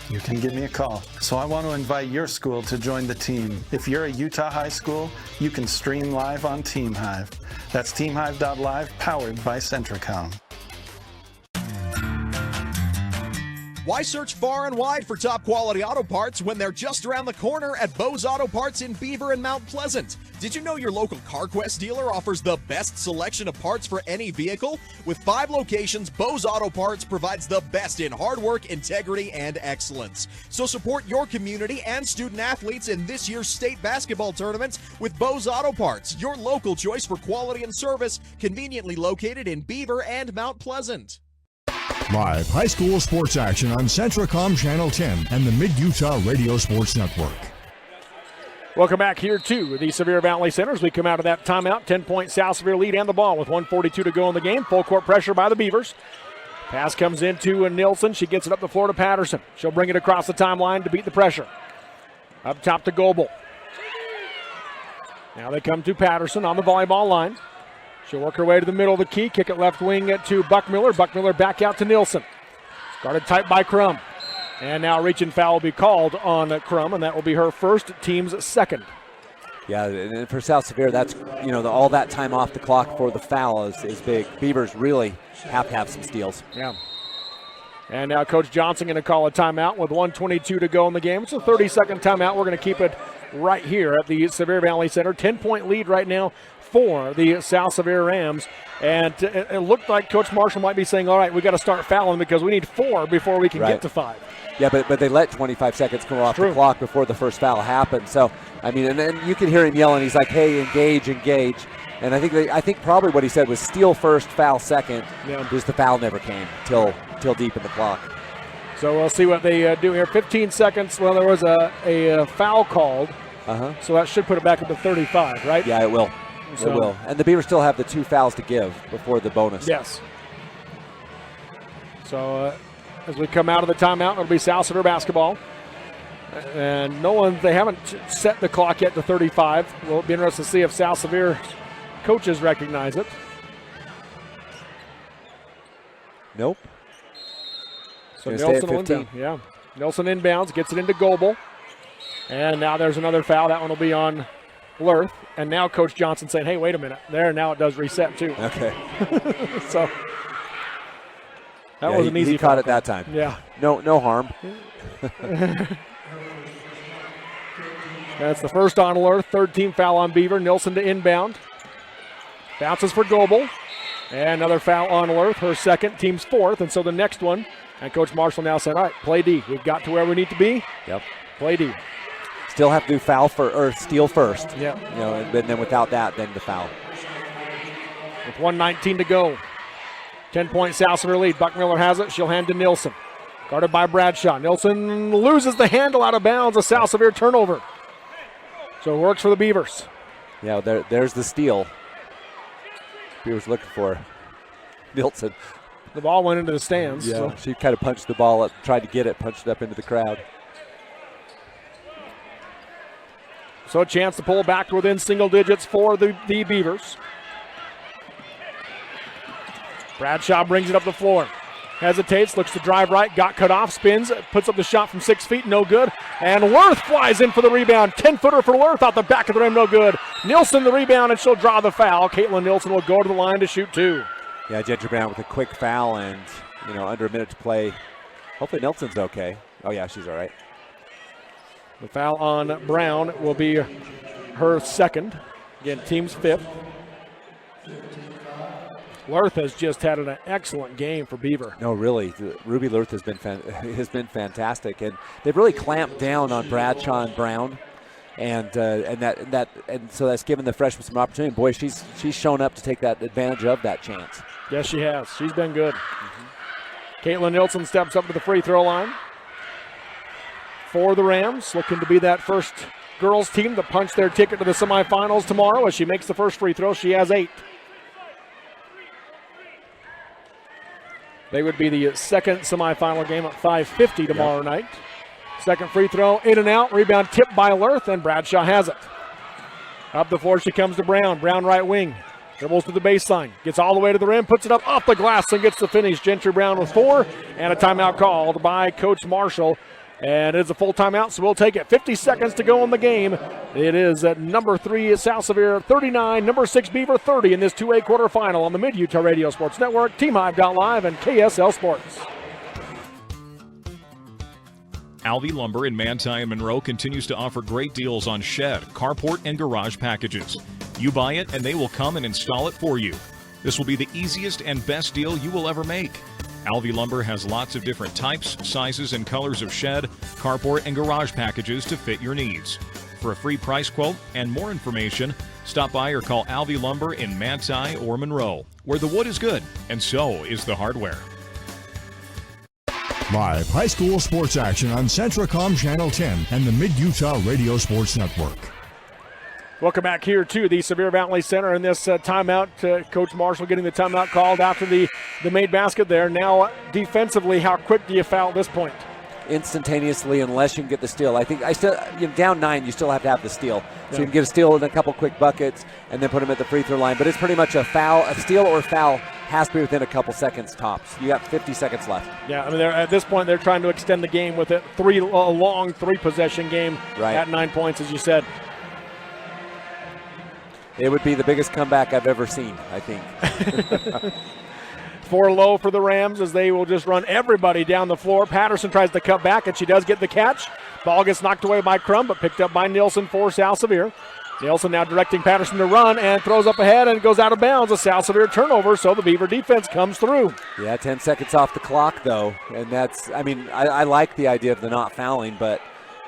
you can give me a call. So I want to invite your school to join the team. If you're a Utah high school, you can stream live on TeamHive. That's TeamHive.live, powered by Centracom. Why search far and wide for top quality auto parts when they're just around the corner at Bose Auto Parts in Beaver and Mount Pleasant? Did you know your local CarQuest dealer offers the best selection of parts for any vehicle? With 5 locations, Bose Auto Parts provides the best in hard work, integrity, and excellence. So support your community and student athletes in this year's state basketball tournaments with Bose Auto Parts, your local choice for quality and service, conveniently located in Beaver and Mount Pleasant. Live high school sports action on Centracom Channel 10 and the Mid-Utah Radio Sports Network. Welcome back here to the Sevier Valley Center as we come out of that timeout. 10-point South Sevier lead and the ball with 1:42 to go in the game. Full court pressure by the Beavers. Pass comes into Nilsson. She gets it up the floor to Patterson. She'll bring it across the timeline to beat the pressure. Up top to Goebel. Now they come to Patterson on the volleyball line. She'll work her way to the middle of the key, kick it left wing to Buckmiller. Buckmiller back out to Nilsson. Guarded tight by Crum. And now reaching foul will be called on Crum, and that will be her first, team's second. Yeah, and for South Sevier, that's, all that time off the clock for the foul is big. Beavers really have to have some steals. Yeah. And now Coach Johnson going to call a timeout with 1:22 to go in the game. It's a 30-second timeout. We're going to keep it right here at the Sevier Valley Center. 10-point lead right now for the South Sevier Rams. And it looked like Coach Marshall might be saying, all right, we got to start fouling because we need 4 before we can get to 5. Yeah, but they let 25 seconds come off the clock before the first foul happened. So, and then you can hear him yelling. He's like, hey, engage. And I think probably what he said was steal first, foul second, because the foul never came till deep in the clock. So we'll see what they do here. 15 seconds. Well, there was a foul called. So that should put it back up to 35, right? Yeah, it will. So, it will. And the Beavers still have the 2 fouls to give before the bonus. Yes. So as we come out of the timeout, it'll be South Sevier basketball. And they haven't set the clock yet to 35. We'll be interested to see if South Sevier coaches recognize it. Nope. So Nilsson will inbound. Yeah. Nilsson inbounds, gets it into Goebel. And now there's another foul. That one will be on Lurth. And now Coach Johnson saying, hey, wait a minute. Now it does reset too. Okay. So that was an easy he caught it that time. Yeah. No harm. That's the first on Lurth. Third team foul on Beaver. Nilsson to inbound. Bounces for Goebel. And another foul on Lurth, her second, team's fourth. And so the next one, and Coach Marshall now said, all right, play D. We've got to where we need to be. Yep. Play D. Still have to do or steal first. Yeah. And then without that, then the foul. With 1:19 to go. 10-point South Sevier lead. Buckmiller has it. She'll hand to Nilsson. Guarded by Bradshaw. Nilsson loses the handle out of bounds. A South Sevier turnover. So it works for the Beavers. Yeah, there's the steal. Beavers looking for Nilsson. The ball went into the stands. Yeah, so. She kind of punched the ball up, tried to get it, punched it up into the crowd. So a chance to pull back to within single digits for the Beavers. Bradshaw brings it up the floor. Hesitates, looks to drive right, got cut off, spins, puts up the shot from 6 feet, no good. And Lurth flies in for the rebound. 10-footer for Lurth out the back of the rim, no good. Nilsson the rebound, and she'll draw the foul. Caitlin Nilsson will go to the line to shoot 2. Yeah, Gentry Brown with a quick foul and, under a minute to play. Hopefully Nelson's okay. Oh, yeah, she's all right. The foul on Brown will be her second. Again, team's 5th. Lurth has just had an excellent game for Beaver. No, really, Ruby Lurth has been fantastic, and they've really clamped down on Bradshaw and Brown, and so that's given the freshman some opportunity. Boy, she's shown up to take that advantage of that chance. Yes, she has. She's been good. Caitlin Nilsson steps up to the free throw line for the Rams, looking to be that first girls team to punch their ticket to the semifinals tomorrow. As she makes the first free throw, she has 8. They would be the second semifinal game at 5:50 tomorrow night. Second free throw, in and out, rebound tipped by Lurth, and Bradshaw has it. Up the floor she comes to Brown. Brown right wing. Dribbles to the baseline. Gets all the way to the rim, puts it up off the glass and gets the finish. Gentry Brown with 4, and a timeout called by Coach Marshall. And it's a full timeout, so we'll take it. 50 seconds to go in the game. It is at number 3 South Sevier 39, number 6 Beaver 30 in this 2A quarterfinal on the Mid-Utah Radio Sports Network, TeamHive.live, and KSL Sports. Alvey Lumber in Manti and Monroe continues to offer great deals on shed, carport, and garage packages. You buy it and they will come and install it for you. This will be the easiest and best deal you will ever make. Alvey Lumber has lots of different types, sizes, and colors of shed, carport, and garage packages to fit your needs. For a free price quote and more information, stop by or call Alvey Lumber in Manti or Monroe, where the wood is good and so is the hardware. Live high school sports action on Centracom Channel 10 and the Mid-Utah Radio Sports Network. Welcome back here to the Sevier Valley Center in this timeout. Coach Marshall getting the timeout called after the made basket there. Now defensively, how quick do you foul at this point? Instantaneously, unless you can get the steal. I think down 9, you still have to have the steal. So you can get a steal in a couple quick buckets and then put them at the free throw line. But it's pretty much a steal or foul has to be within a couple seconds tops. You got 50 seconds left. Yeah, I mean, at this point, they're trying to extend the game with a long three-possession game at 9 points, as you said. It would be the biggest comeback I've ever seen, I think. 4 low for the Rams as they will just run everybody down the floor. Patterson tries to cut back, and she does get the catch. Ball gets knocked away by Crum, but picked up by Nielsen for South Sevier. Nielsen now directing Patterson to run and throws up ahead and goes out of bounds. A South Sevier turnover, so the Beaver defense comes through. Yeah, 10 seconds off the clock, though. And that's, I like the idea of the not fouling, but,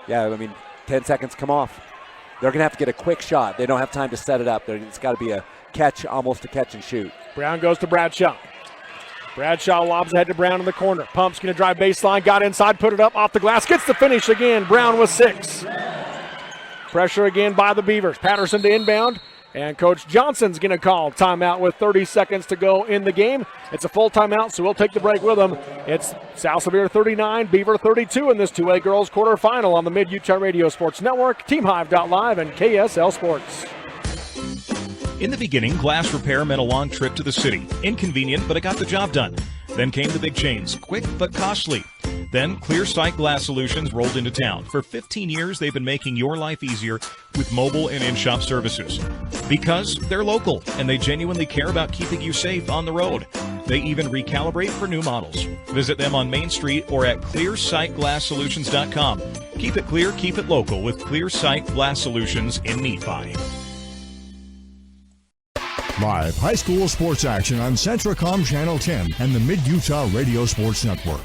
10 seconds come off. They're going to have to get a quick shot. They don't have time to set it up. It's got to be a catch, almost a catch and shoot. Brown goes to Bradshaw. Bradshaw lobs ahead to Brown in the corner. Pump's going to drive baseline, got inside, put it up off the glass, gets the finish again. Brown with 6. Pressure again by the Beavers. Patterson to inbound, and Coach Johnson's going to call timeout with 30 seconds to go in the game. It's a full timeout, so we'll take the break with them. It's South Sevier 39, Beaver 32 in this 2A girls quarterfinal on the Mid-Utah Radio Sports Network, TeamHive.live, and KSL Sports. In the beginning, glass repair meant a long trip to the city. Inconvenient, but it got the job done. Then came the big chains, quick but costly. Then Clear Sight Glass Solutions rolled into town. For 15 years, they've been making your life easier with mobile and in-shop services. Because they're local, and they genuinely care about keeping you safe on the road. They even recalibrate for new models. Visit them on Main Street or at clearsightglasssolutions.com. Keep it clear, keep it local with Clear Sight Glass Solutions in Nephi. Live high school sports action on Centracom Channel 10 and the Mid-Utah Radio Sports Network.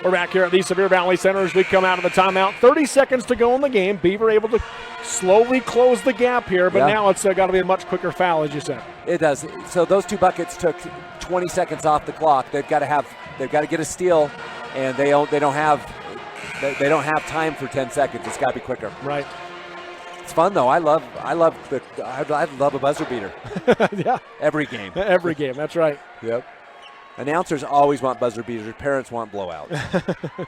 We're back here at the Sevier Valley Center as we come out of the timeout. 30 seconds to go in the game. Beaver able to slowly close the gap here, but now it's got to be a much quicker foul, as you said. It does. So those 2 buckets took 20 seconds off the clock. They've got to get a steal, and they don't have time for 10 seconds. It's got to be quicker. Right. It's fun though. I'd love a buzzer beater. Yeah. Every game. Every game. That's right. Yep. Announcers always want buzzer beaters. Parents want blowouts.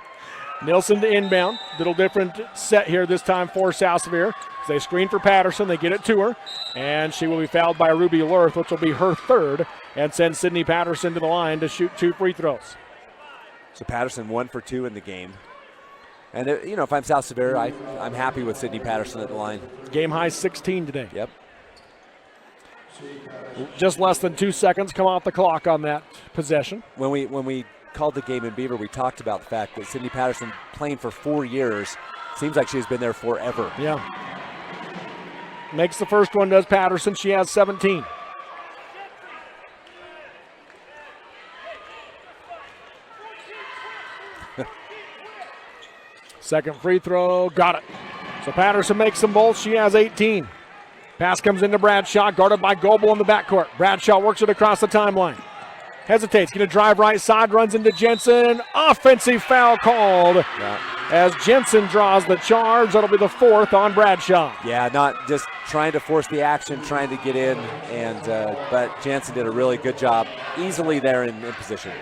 Nielsen to inbound. Little different set here this time for South Sevier. As they screen for Patterson, they get it to her, and she will be fouled by Ruby Lurth, which will be her 3rd, and send Sydney Patterson to the line to shoot 2 free throws. So Patterson 1 for 2 in the game. And, if I'm South Sevier, I'm happy with Sydney Patterson at the line. Game high 16 today. Yep. Just less than 2 seconds come off the clock on that possession. When we called the game in Beaver, we talked about the fact that Sydney Patterson playing for 4 years, seems like she's been there forever. Yeah. Makes the first one, does Patterson. She has 17. Second free throw, got it. So Patterson makes them both. She has 18. Pass comes into Bradshaw, guarded by Goebel in the backcourt. Bradshaw works it across the timeline. Hesitates, going to drive right side, runs into Jensen. Offensive foul called as Jensen draws the charge. That'll be the 4th on Bradshaw. Yeah, not just trying to force the action, trying to get in, but Jensen did a really good job, easily there in position.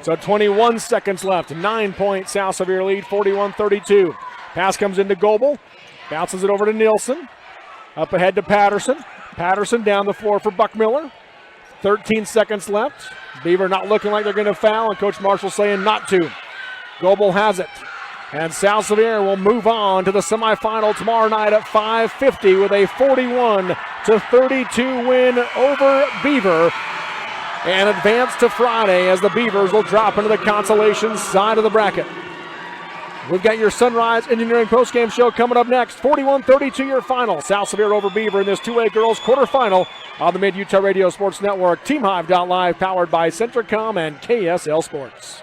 So 21 seconds left. 9-point South Sevier lead, 41-32. Pass comes into Goebel. Bounces it over to Nielsen. Up ahead to Patterson. Patterson down the floor for Buckmiller. 13 seconds left. Beaver not looking like they're going to foul, and Coach Marshall saying not to. Goebel has it. And South Sevier will move on to the semifinal tomorrow night at 5:50 with a 41-32 win over Beaver. And advance to Friday as the Beavers will drop into the consolation side of the bracket. We've got your Sunrise Engineering postgame show coming up next. 41-32 your final. South Sevier over Beaver in this 2A girls quarterfinal on the Mid-Utah Radio Sports Network. TeamHive.live powered by Centricom and KSL Sports.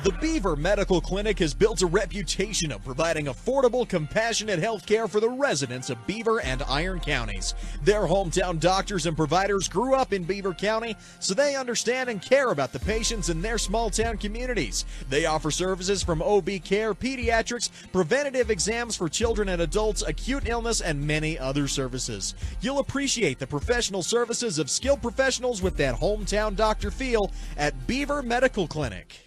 The Beaver Medical Clinic has built a reputation of providing affordable, compassionate health care for the residents of Beaver and Iron counties. Their hometown doctors and providers grew up in Beaver County, so they understand and care about the patients in their small town communities. They offer services from OB care, pediatrics, preventative exams for children and adults, acute illness, and many other services. You'll appreciate the professional services of skilled professionals with that hometown doctor feel at Beaver Medical Clinic.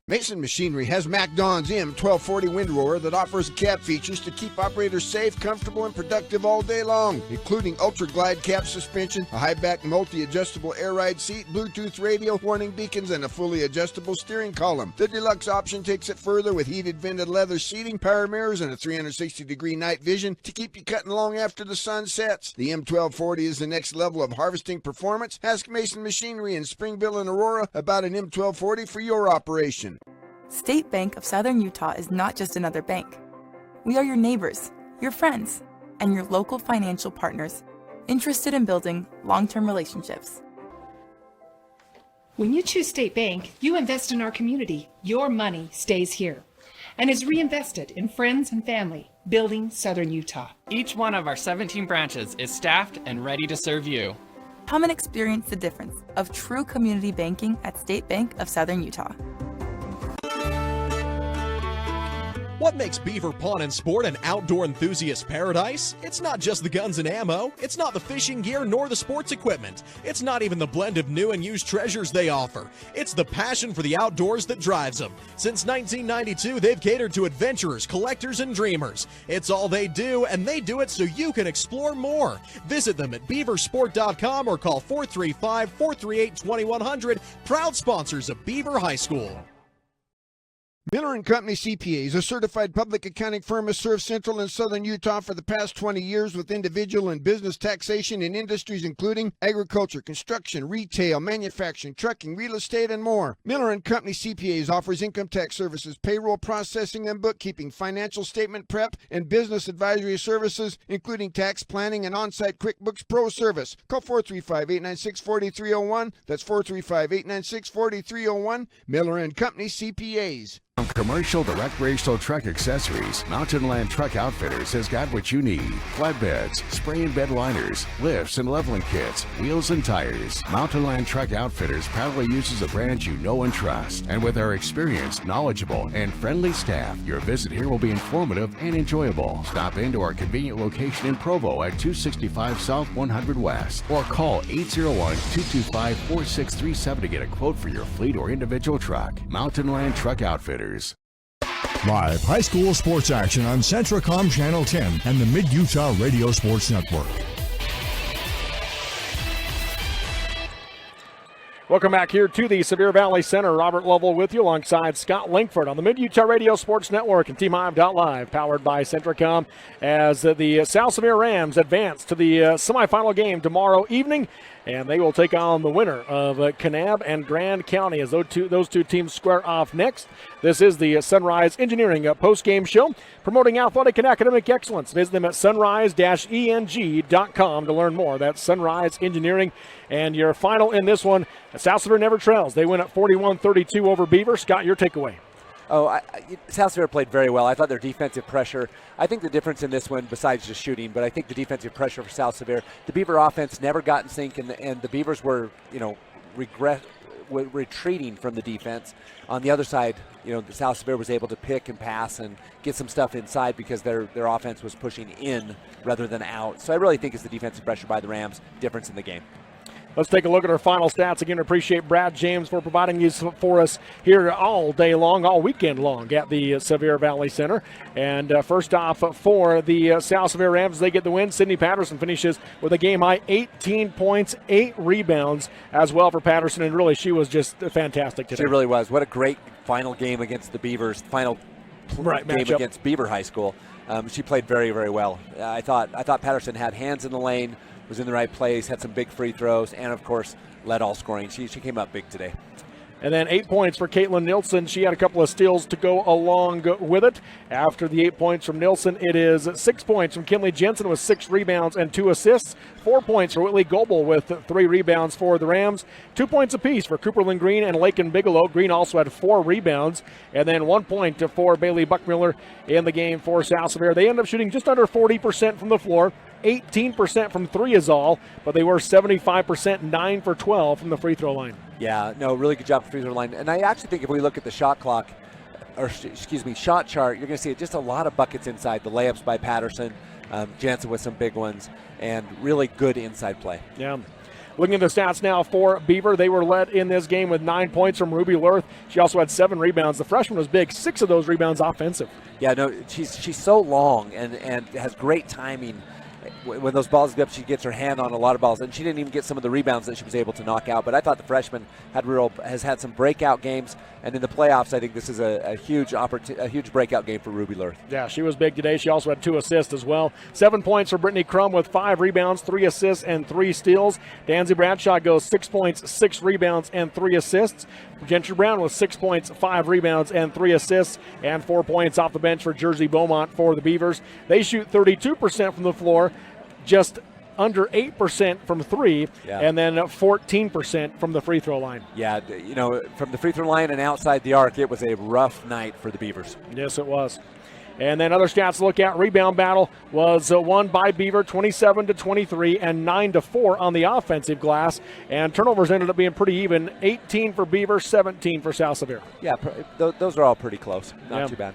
Mason Machinery has MacDon's M1240 windrower that offers cab features to keep operators safe, comfortable, and productive all day long, including Ultra Glide cab suspension, a high-back multi-adjustable air ride seat, Bluetooth radio, warning beacons, and a fully adjustable steering column. The deluxe option takes it further with heated vented leather seating, power mirrors, and a 360-degree night vision to keep you cutting long after the sun sets. The M1240 is the next level of harvesting performance. Ask Mason Machinery in Springville and Aurora about an M1240 for your operation. State Bank of Southern Utah is not just another bank. We are your neighbors, your friends, and your local financial partners, interested in building long-term relationships. When you choose State Bank, you invest in our community. Your money stays here and is reinvested in friends and family, building Southern Utah. Each one of our 17 branches is staffed and ready to serve you. Come and experience the difference of true community banking at State Bank of Southern Utah. What makes Beaver Pawn and Sport an outdoor enthusiast paradise? It's not just the guns and ammo, it's not the fishing gear nor the sports equipment. It's not even the blend of new and used treasures they offer. It's the passion for the outdoors that drives them. Since 1992, they've catered to adventurers, collectors, and dreamers. It's all they do, and they do it so you can explore more. Visit them at beaversport.com or call 435-438-2100, proud sponsors of Beaver High School. Miller & Company CPAs, a certified public accounting firm, has served Central and Southern Utah for the past 20 years with individual and business taxation in industries including agriculture, construction, retail, manufacturing, trucking, real estate, and more. Miller & Company CPAs offers income tax services, payroll processing and bookkeeping, financial statement prep, and business advisory services, including tax planning and on-site QuickBooks Pro service. Call 435-896-4301. That's 435-896-4301. Miller & Company CPAs. From commercial to recreational truck accessories, Mountain Land Truck Outfitters has got what you need. Flatbeds, spray and bed liners, lifts and leveling kits, wheels and tires. Mountain Land Truck Outfitters proudly uses a brand you know and trust. And with our experienced, knowledgeable, and friendly staff, your visit here will be informative and enjoyable. Stop into our convenient location in Provo at 265 South 100 West or call 801-225-4637 to get a quote for your fleet or individual truck. Mountain Land Truck Outfitters. Live high school sports action on Centricom Channel 10 and the Mid-Utah Radio Sports Network. Welcome back here to the Sevier Valley Center. Robert Lovell with you alongside Scott Linkford on the Mid-Utah Radio Sports Network and TeamHive.live, powered by Centricom, as the South Sevier Rams advance to the semifinal game tomorrow evening. And they will take on the winner of Kanab and Grand County as those two teams square off next. This is the Sunrise Engineering post-game show, promoting athletic and academic excellence. Visit them at sunrise-eng.com to learn more. That's Sunrise Engineering. And your final in this one, South Sevier never trails. They win at 41-32 over Beaver. Scott, your takeaway. South Sevier played very well. I thought their defensive pressure, I think the difference in this one, besides just shooting, but I think the defensive pressure for South Sevier, the Beaver offense never got in sync, and the Beavers were, retreating from the defense. On the other side, the South Sevier was able to pick and pass and get some stuff inside because their offense was pushing in rather than out. So I really think it's the defensive pressure by the Rams difference in the game. Let's take a look at our final stats. Again, appreciate Brad James for providing these for us here all day long, all weekend long at the Sevier Valley Center. And first off, for the South Sevier Rams, they get the win. Sydney Patterson finishes with a game-high 18 points, 8 rebounds as well for Patterson. And really, she was just fantastic today. She really was. What a great final game against the Beavers, game matchup against Beaver High School. She played very, very well. I thought Patterson had hands in the lane, was in the right place, had some big free throws, and of course led all scoring. She came up big today. And then 8 points for Caitlin Nilsson. She had a couple of steals to go along with it. After the 8 points from Nilsson, it is 6 points from Kinley Jensen with 6 rebounds and 2 assists. 4 points for Whitley Goebel with 3 rebounds for the Rams. 2 points apiece for Cooperlyn Green and Lakin Bigelow. Green also had 4 rebounds. And then 1 point for Bailey Buckmiller in the game for South Sevier. They end up shooting just under 40% from the floor. 18% from 3 is all, but they were 75%, 9 for 12 from the free throw line. Yeah, no, really good job from the free throw line. And I actually think if we look at the shot clock, or shot chart, you're going to see just a lot of buckets inside. The layups by Patterson, Jansen with some big ones, and really good inside play. Yeah. Looking at the stats now for Beaver, they were led in this game with 9 points from Ruby Lurth. She also had 7 rebounds. The freshman was big, 6 of those rebounds offensive. Yeah, no, she's so long and has great timing. When those balls get up, she gets her hand on a lot of balls, and she didn't even get some of the rebounds that she was able to knock out. But I thought the freshman has had some breakout games, and in the playoffs, I think this is a huge breakout game for Ruby Lurth. Yeah, she was big today. She also had 2 assists as well. 7 points for Brittany Crum with 5 rebounds, 3 assists, and 3 steals. Danzy Bradshaw goes 6 points, 6 rebounds, and 3 assists. Gentry Brown with 6 points, 5 rebounds, and 3 assists, and 4 points off the bench for Jersey Beaumont for the Beavers. They shoot 32% from the floor, just under 8% from 3, and then 14% from the free throw line. Yeah, from the free throw line and outside the arc, it was a rough night for the Beavers. Yes, it was. And then other stats to look at, rebound battle was won by Beaver 27-23 and 9-4 on the offensive glass. And turnovers ended up being pretty even, 18 for Beaver, 17 for South Sevier. Yeah, those are all pretty close. Not too bad.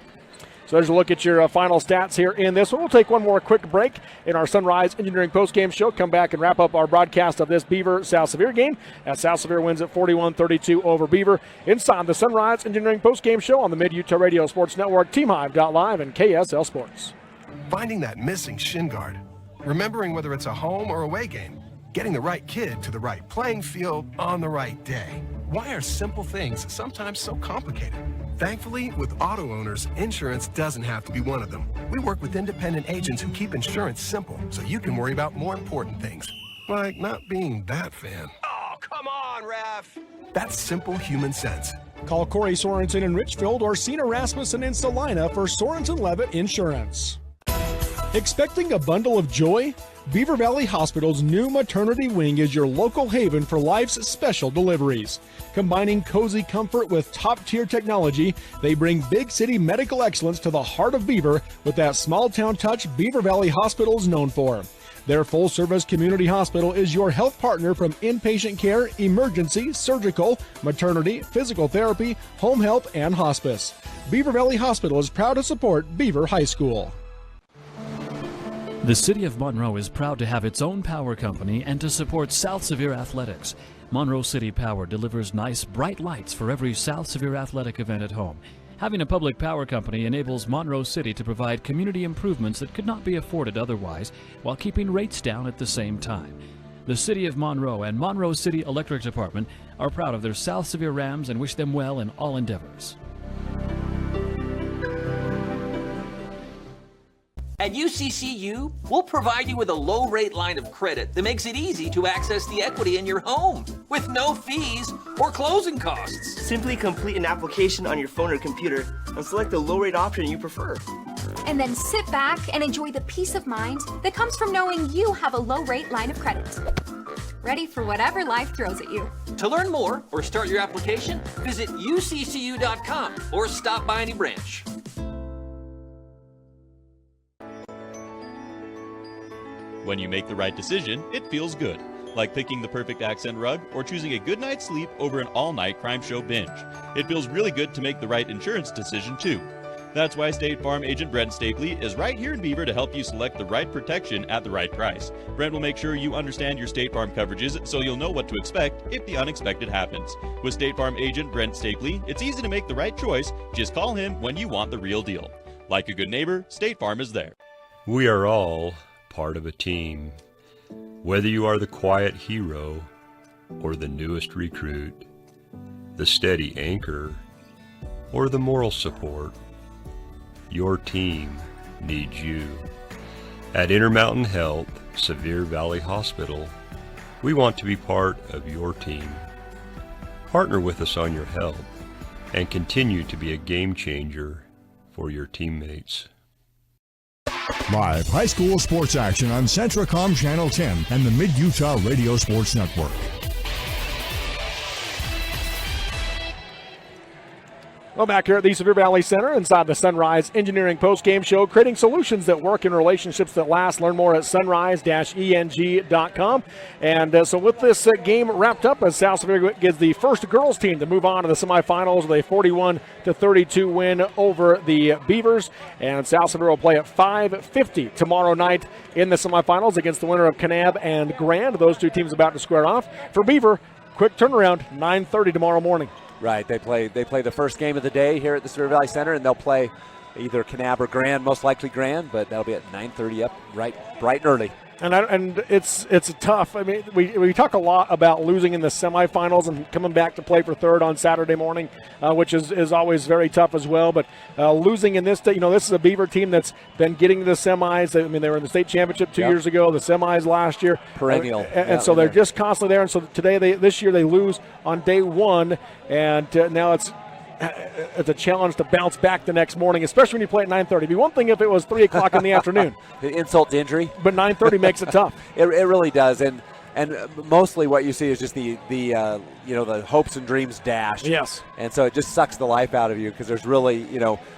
So there's a look at your final stats here in this one. We'll take one more quick break in our Sunrise Engineering postgame show. Come back and wrap up our broadcast of this Beaver-South Sevier game as South Sevier wins at 41-32 over Beaver inside the Sunrise Engineering postgame show on the Mid-Utah Radio Sports Network, TeamHive.live, and KSL Sports. Finding that missing shin guard, remembering whether it's a home or away game, getting the right kid to the right playing field on the right day. Why are simple things sometimes so complicated? Thankfully, with auto owners, insurance doesn't have to be one of them. We work with independent agents who keep insurance simple so you can worry about more important things, like not being that fan. Oh, come on, ref. That's simple human sense. Call Corey Sorensen in Richfield or Cena Rasmussen in Salina for Sorensen Levitt Insurance. Expecting a bundle of joy? Beaver Valley Hospital's new maternity wing is your local haven for life's special deliveries. Combining cozy comfort with top-tier technology, they bring big city medical excellence to the heart of Beaver with that small-town touch Beaver Valley Hospital is known for. Their full-service community hospital is your health partner from inpatient care, emergency, surgical, maternity, physical therapy, home health, and hospice. Beaver Valley Hospital is proud to support Beaver High School. The City of Monroe is proud to have its own power company and to support South Sevier athletics. Monroe City Power delivers nice, bright lights for every South Sevier athletic event at home. Having a public power company enables Monroe City to provide community improvements that could not be afforded otherwise, while keeping rates down at the same time. The City of Monroe and Monroe City Electric Department are proud of their South Sevier Rams and wish them well in all endeavors. At UCCU, we'll provide you with a low-rate line of credit that makes it easy to access the equity in your home with no fees or closing costs. Simply complete an application on your phone or computer and select the low-rate option you prefer. And then sit back and enjoy the peace of mind that comes from knowing you have a low-rate line of credit. Ready for whatever life throws at you. To learn more or start your application, visit uccu.com or stop by any branch. When you make the right decision, it feels good. Like picking the perfect accent rug or choosing a good night's sleep over an all-night crime show binge. It feels really good to make the right insurance decision, too. That's why State Farm agent Brent Stapley is right here in Beaver to help you select the right protection at the right price. Brent will make sure you understand your State Farm coverages so you'll know what to expect if the unexpected happens. With State Farm agent Brent Stapley, it's easy to make the right choice. Just call him when you want the real deal. Like a good neighbor, State Farm is there. We are all part of a team. Whether you are the quiet hero or the newest recruit, the steady anchor or the moral support, your team needs you. At Intermountain Health, Sevier Valley Hospital, we want to be part of your team. Partner with us on your help and continue to be a game changer for your teammates. Live high school sports action on Centracom Channel 10 and the Mid-Utah Radio Sports Network. Well, back here at the Sevier Valley Center inside the Sunrise Engineering post-game show, creating solutions that work in relationships that last. Learn more at sunrise-eng.com. And so with this game wrapped up, as South Sevier gets the first girls team to move on to the semifinals with a 41-32 win over the Beavers. And South Sevier will play at 5:50 tomorrow night in the semifinals against the winner of Kanab and Grand. Those two teams about to square off. For Beaver, quick turnaround, 9:30 tomorrow morning. Right, they play the first game of the day here at the Sevier Valley Center, and they'll play either Kanab or Grand, most likely Grand, but that'll be at 9:30 up, right, bright and early. And it's tough. I mean, we talk a lot about losing in the semifinals and coming back to play for third on Saturday morning, which is always very tough as well. But losing in this, this is a Beaver team that's been getting to the semis. I mean, they were in the state championship 2 years ago, the semis last year, perennial, and so they're just constantly there. And so this year they lose on day one, and now it's a challenge to bounce back the next morning, especially when you play at 9:30. It'd be one thing if it was 3 o'clock in the afternoon. Insult to injury. But 9:30 makes it tough. It really does. And mostly what you see is just the hopes and dreams dashed. Yes. And so it just sucks the life out of you because there's really,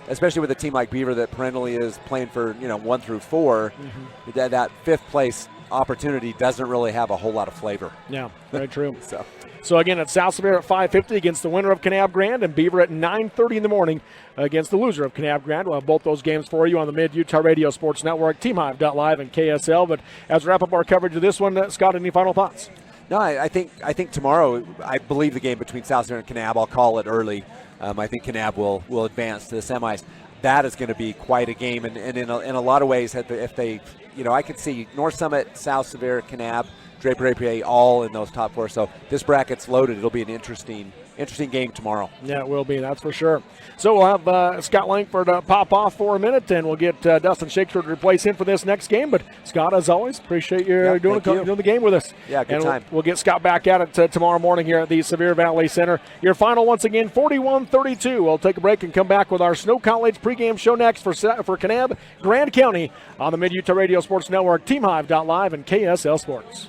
especially with a team like Beaver that perennially is playing for, 1 through 4, that fifth place opportunity doesn't really have a whole lot of flavor. Yeah, very true. So again, it's South Sevier at 5:50 against the winner of Kanab Grand, and Beaver at 9:30 in the morning against the loser of Kanab Grand. We'll have both those games for you on the Mid-Utah Radio Sports Network, TeamHive.live, and KSL. But as we wrap up our coverage of this one, Scott, any final thoughts? No, I think tomorrow, I believe the game between South Sevier and Kanab, I'll call it early. I think Kanab will advance to the semis. That is going to be quite a game, and in a lot of ways, if they, I could see North Summit, South Sevier, Kanab, Draper all in those top 4. So this bracket's loaded. It'll be an interesting game tomorrow. Yeah, it will be. That's for sure. So we'll have Scott Langford pop off for a minute, and we'll get Dustin Shakespeare to replace him for this next game. But Scott, as always, appreciate you doing the game with us. Yeah, good time. We'll get Scott back at it tomorrow morning here at the Sevier Valley Center. Your final once again, 41-32. We'll take a break and come back with our Snow College pregame show next for Kanab, Grand County on the Mid-Utah Radio Sports Network, TeamHive.live, and KSL Sports.